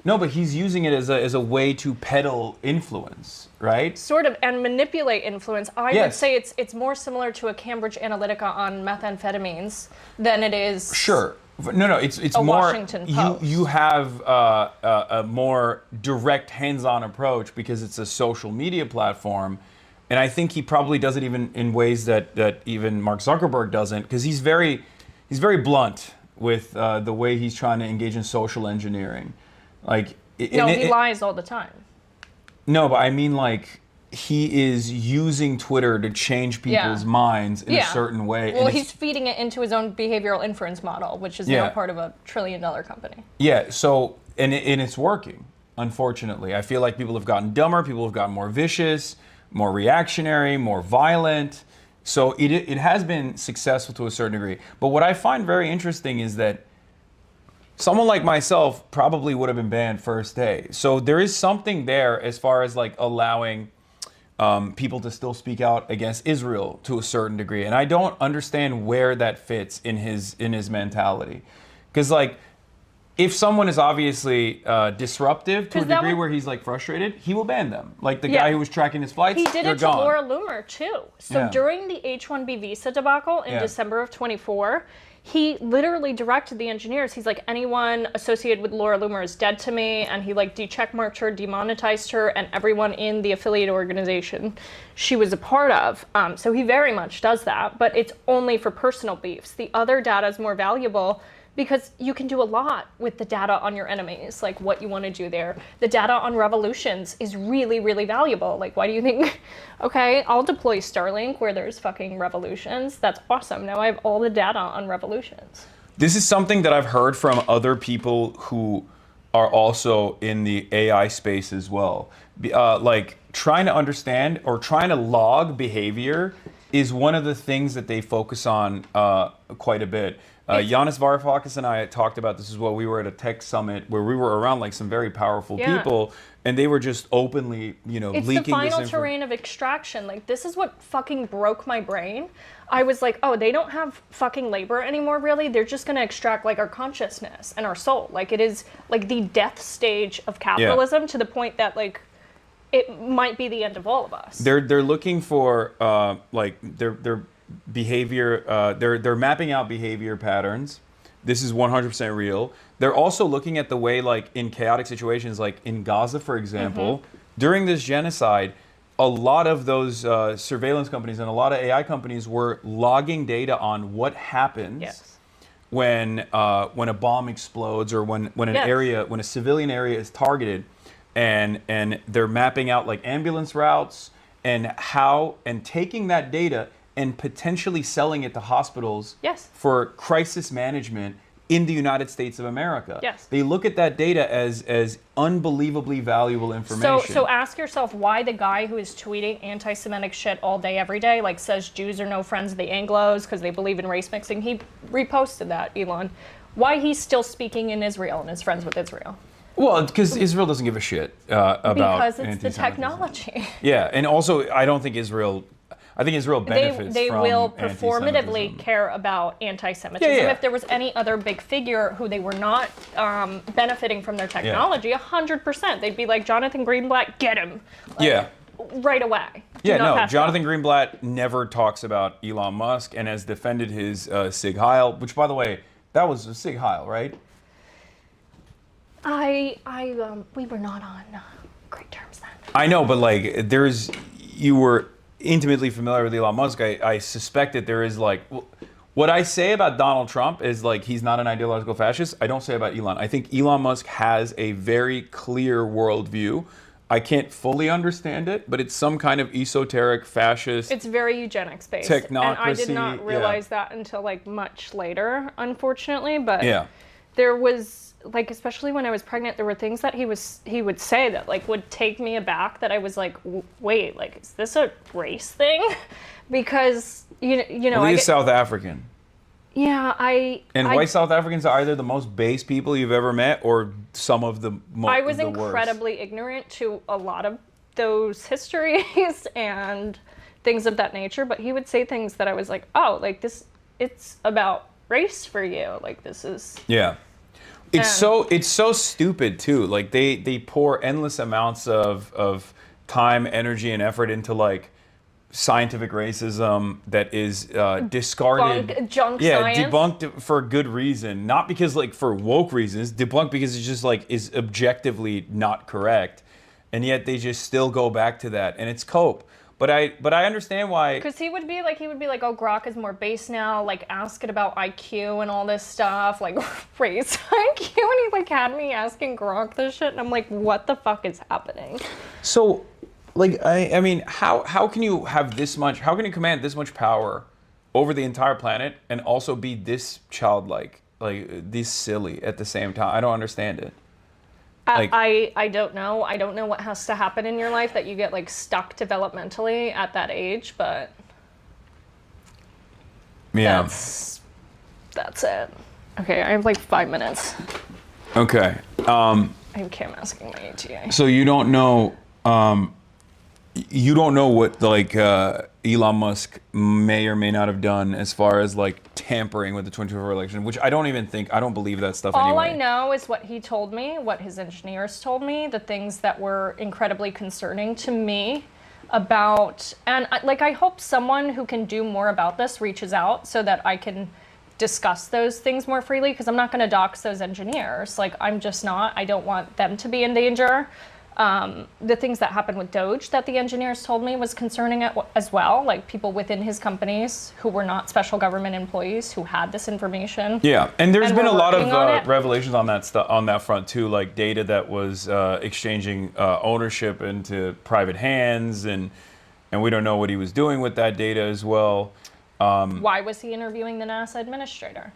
No, but he's using it as a way to peddle influence, right? Sort of, and manipulate influence. I would Yes. say it's more similar to a Cambridge Analytica on methamphetamines than it is. Sure. No, it's A more Washington Post. you have a more direct hands-on approach because it's a social media platform, and I think he probably does it even in ways that even Mark Zuckerberg doesn't, because he's very blunt with the way he's trying to engage in social engineering. Like He lies all the time. No, but I mean, like, he is using Twitter to change people's minds in a certain way. Well, he's feeding it into his own behavioral inference model, which is now part of a $1 trillion company. Yeah, so, and it's working, unfortunately. I feel like people have gotten dumber, people have gotten more vicious, more reactionary, more violent. So it has been successful to a certain degree. But what I find very interesting is that someone like myself probably would have been banned first day. So there is something there as far as like allowing people to still speak out against Israel to a certain degree, and I don't understand where that fits in his mentality. Because like, if someone is obviously disruptive to a degree where he's like frustrated, he will ban them. Like the guy who was tracking his flights, he did it to gone. Laura Loomer too. So during the H-1B visa debacle in December of 24. He literally directed the engineers. He's like, anyone associated with Laura Loomer is dead to me. And he like de-checkmarked her, demonetized her, and everyone in the affiliate organization she was a part of. So he very much does that, but it's only for personal beefs. The other data is more valuable because you can do a lot with the data on your enemies, like what you want to do there. The data on revolutions is really, really valuable. Like, why do you think, okay, I'll deploy Starlink where there's fucking revolutions. That's awesome. Now I have all the data on revolutions. This is something that I've heard from other people who are also in the AI space as well. Like, trying to understand or trying to log behavior is one of the things that they focus on quite a bit. Yanis Varoufakis and I talked about this as well. We were at a tech summit where we were around like some very powerful people, and they were just openly, leaking this It's the final terrain of extraction. Like, this is what fucking broke my brain. I was like, oh, they don't have fucking labor anymore, really? They're just going to extract, like, our consciousness and our soul. Like, it is, like, the death stage of capitalism to the point that, like, it might be the end of all of us. They're looking for, like, their behavior, they're mapping out behavior patterns. This is 100% real. They're also looking at the way, like, in chaotic situations, like in Gaza, for example, during this genocide, a lot of those surveillance companies and a lot of AI companies were logging data on what happens when a bomb explodes or when an area, when a civilian area is targeted, and they're mapping out like ambulance routes and taking that data and potentially selling it to hospitals for crisis management in the United States of America. They look at that data as unbelievably valuable information. So ask yourself why the guy who is tweeting anti-Semitic shit all day, every day, like says Jews are no friends of the Anglos because they believe in race mixing, he reposted that, Elon. Why he's still speaking in Israel and is friends with Israel. Well, because Israel doesn't give a shit about because it's the technology. Yeah, and also I think Israel benefits they from will performatively care about anti-Semitism. If there was any other big figure who they were not benefiting from their technology, 100%, they'd be like, Jonathan Greenblatt, get him. Like, right away. Jonathan Greenblatt never talks about Elon Musk and has defended his Sig Heil, which, by the way, that was a Sig Heil, right? We were not on great terms then. I know, but like, you were intimately familiar with Elon Musk. I suspect that there is like, what I say about Donald Trump is like, he's not an ideological fascist. I don't say about Elon. I think Elon Musk has a very clear worldview. I can't fully understand it, but it's some kind of esoteric fascist. It's very eugenics based. Technocracy. And I did not realize that until like much later, unfortunately. But there was like, especially when I was pregnant, there were things that he would say that like would take me aback, that I was like, wait, like, is this a race thing? Because you know, well, he's South African. Yeah, And white South Africans are either the most base people you've ever met, or some of the most. I was incredibly ignorant to a lot of those histories and things of that nature. But he would say things that I was like, oh, like this, it's about race for you. Like this is. Yeah. It's so stupid too. Like they pour endless amounts of time, energy, and effort into like scientific racism that is discarded. Junk science. Debunked for good reason, not because like for woke reasons. Debunked because it's just like is objectively not correct, and yet they just still go back to that, and it's cope. But I understand why. Because he would be like, oh, Grok is more base now. Like, ask it about IQ and all this stuff. Like, raise IQ. And he like had me asking Grok this shit, and I'm like, what the fuck is happening? So, like, I mean, how can you have this much? How can you command this much power over the entire planet and also be this childlike, like this silly at the same time? I don't understand it. Like, I don't know. I don't know what has to happen in your life that you get like stuck developmentally at that age, but yeah, that's it. Okay, I have like 5 minutes. Okay. I have Kim asking my ETA. So you don't know. You don't know what like Elon Musk may or may not have done as far as like tampering with the 2024 election, which I don't believe that stuff anyway. All I know is what he told me, what his engineers told me, the things that were incredibly concerning to me about, and like I hope someone who can do more about this reaches out so that I can discuss those things more freely, because I'm not going to dox those engineers. Like, I'm just not. I don't want them to be in danger. The things that happened with Doge that the engineers told me was concerning as well, like people within his companies who were not special government employees who had this information. Yeah, and there's been a lot of revelations on that on that front too, like data that was exchanging ownership into private hands, and we don't know what he was doing with that data as well. Why was he interviewing the NASA administrator?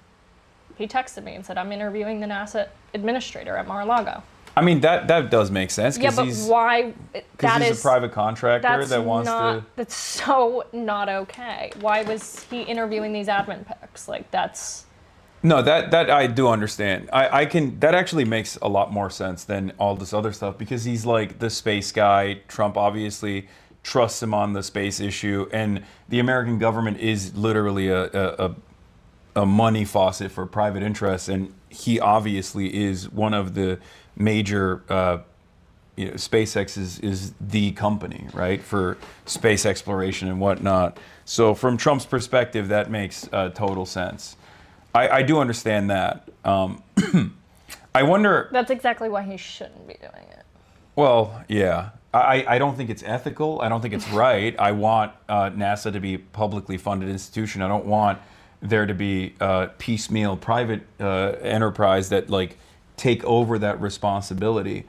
He texted me and said, I'm interviewing the NASA administrator at Mar-a-Lago. I mean, that does make sense. Yeah, but why? Because he's a private contractor that wants to... That's so not okay. Why was he interviewing these admin picks? Like, that's... No, that I do understand. I can... That actually makes a lot more sense than all this other stuff, because he's like the space guy. Trump obviously trusts him on the space issue, and the American government is literally a money faucet for private interests, and he obviously is one of the major, SpaceX is the company, right, for space exploration and whatnot. So from Trump's perspective, that makes total sense. I do understand that. I wonder... That's exactly why he shouldn't be doing it. Well, yeah. I don't think it's ethical. I don't think it's right. I want NASA to be a publicly funded institution. I don't want there to be piecemeal private enterprise that like take over that responsibility.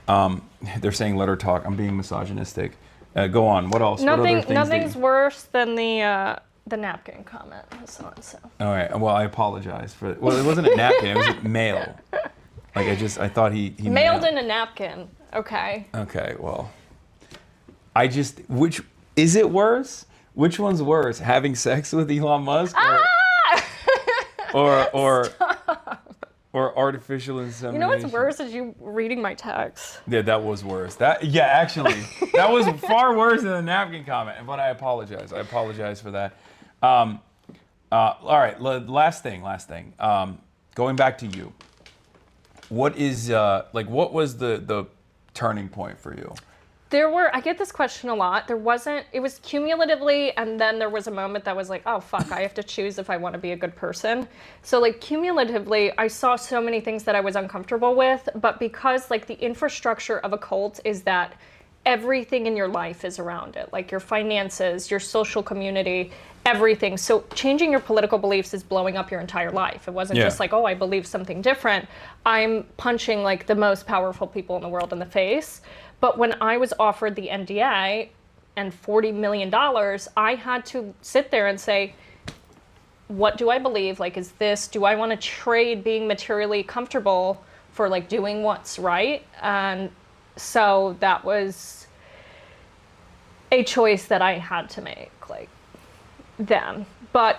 They're saying let her talk. I'm being misogynistic. Go on. What else? Nothing's worse than the napkin comment, Hasan. So. All right. Well, I apologize for. Well, it wasn't a napkin. It was mail. Like I thought he mailed in a napkin. Okay. Okay. Well, which is it worse? Which one's worse, having sex with Elon Musk or artificial insemination? You know what's worse is you reading my text. Yeah, that was worse. Actually, that was far worse than the napkin comment. But I apologize. I apologize for that. All right, last thing. Going back to you. What is what was the turning point for you? I get this question a lot. It was cumulatively, and then there was a moment that was like, oh fuck, I have to choose if I want to be a good person. So like cumulatively, I saw so many things that I was uncomfortable with, but because like the infrastructure of a cult is that everything in your life is around it, like your finances, your social community, everything. So changing your political beliefs is blowing up your entire life. It wasn't just like, oh, I believe something different. I'm punching like the most powerful people in the world in the face. But when I was offered the NDA and $40 million, I had to sit there and say, what do I believe? Like, do I want to trade being materially comfortable for like doing what's right? And so that was a choice that I had to make, like, then. But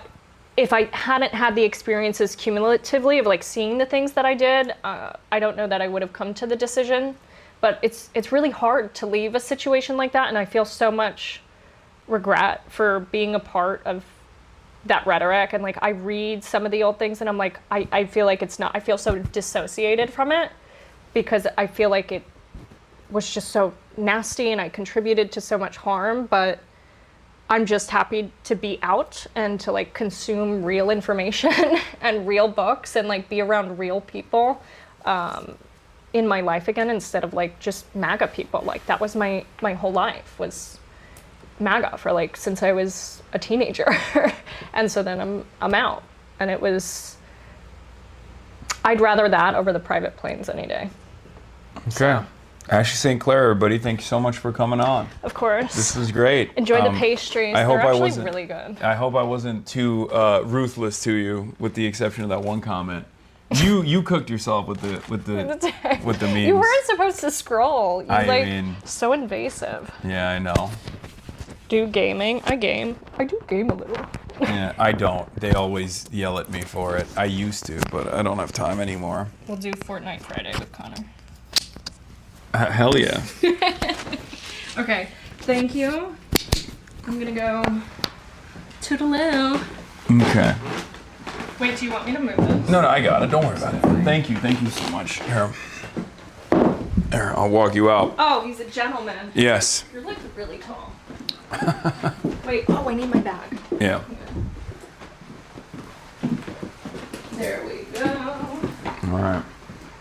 if I hadn't had the experiences cumulatively of like seeing the things that I did, I don't know that I would have come to the decision. But it's really hard to leave a situation like that, and I feel so much regret for being a part of that rhetoric. And like, I read some of the old things and I'm like, I feel like I feel so dissociated from it, because I feel like it was just so nasty and I contributed to so much harm. But I'm just happy to be out and to like consume real information and real books and like be around real people in my life again, instead of like just MAGA people. Like, that was my whole life, was MAGA for like since I was a teenager. And so then I'm out, and I'd rather that over the private planes any day. Okay. So. Ashley St. Clair, everybody, thank you so much for coming on. Of course. This was great. Enjoy the pastries. They're actually really good. I hope I wasn't too ruthless to you, with the exception of that one comment. You cooked yourself with the memes. You weren't supposed to scroll. I mean, so invasive. Yeah, I know. Do gaming. I game. I do game a little. Yeah, I don't. They always yell at me for it. I used to, but I don't have time anymore. We'll do Fortnite Friday with Connor. Hell yeah. Okay, thank you. I'm gonna go toodaloo. Okay. Wait, do you want me to move this? No, I got it. Don't worry about it. Thank you so much. Here, I'll walk you out. Oh, he's a gentleman. Yes. You're like really tall. Wait, I need my bag. Yeah. There we go. All right.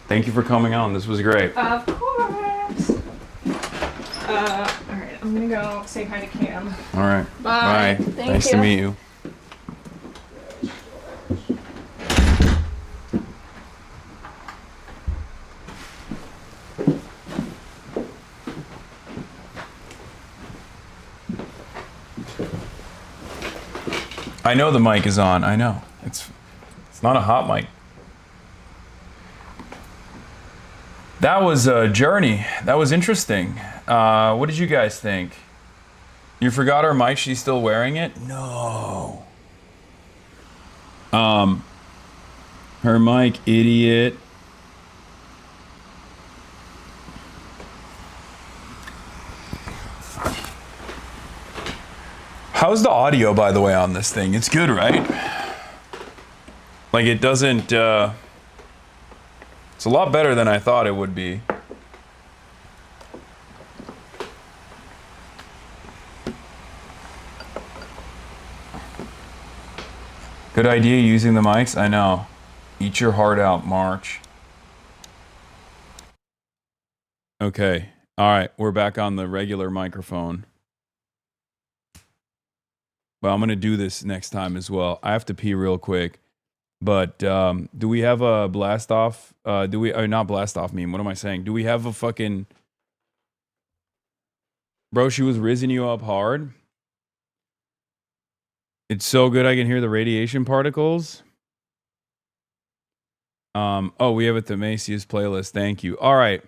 Thank you for coming on. This was great. Of course. All right, I'm gonna go say hi to Cam. All right. Bye. Nice to meet you. I know the mic is on. I know. It's not a hot mic. That was a journey. That was interesting. What did you guys think? You forgot her mic? She's still wearing it? No. Her mic, idiot. How's the audio, by the way, on this thing? It's good, right? Like, it doesn't, it's a lot better than I thought it would be. Good idea using the mics? I know. Eat your heart out, March. Okay. All right. We're back on the regular microphone. Well, I'm going to do this next time as well. I have to pee real quick. But do we have a blast off? Not blast off meme. What am I saying? Do we have a fucking... Bro, she was rizzing you up hard. It's so good I can hear the radiation particles. Oh, we have it, the Macy's playlist. Thank you. All right.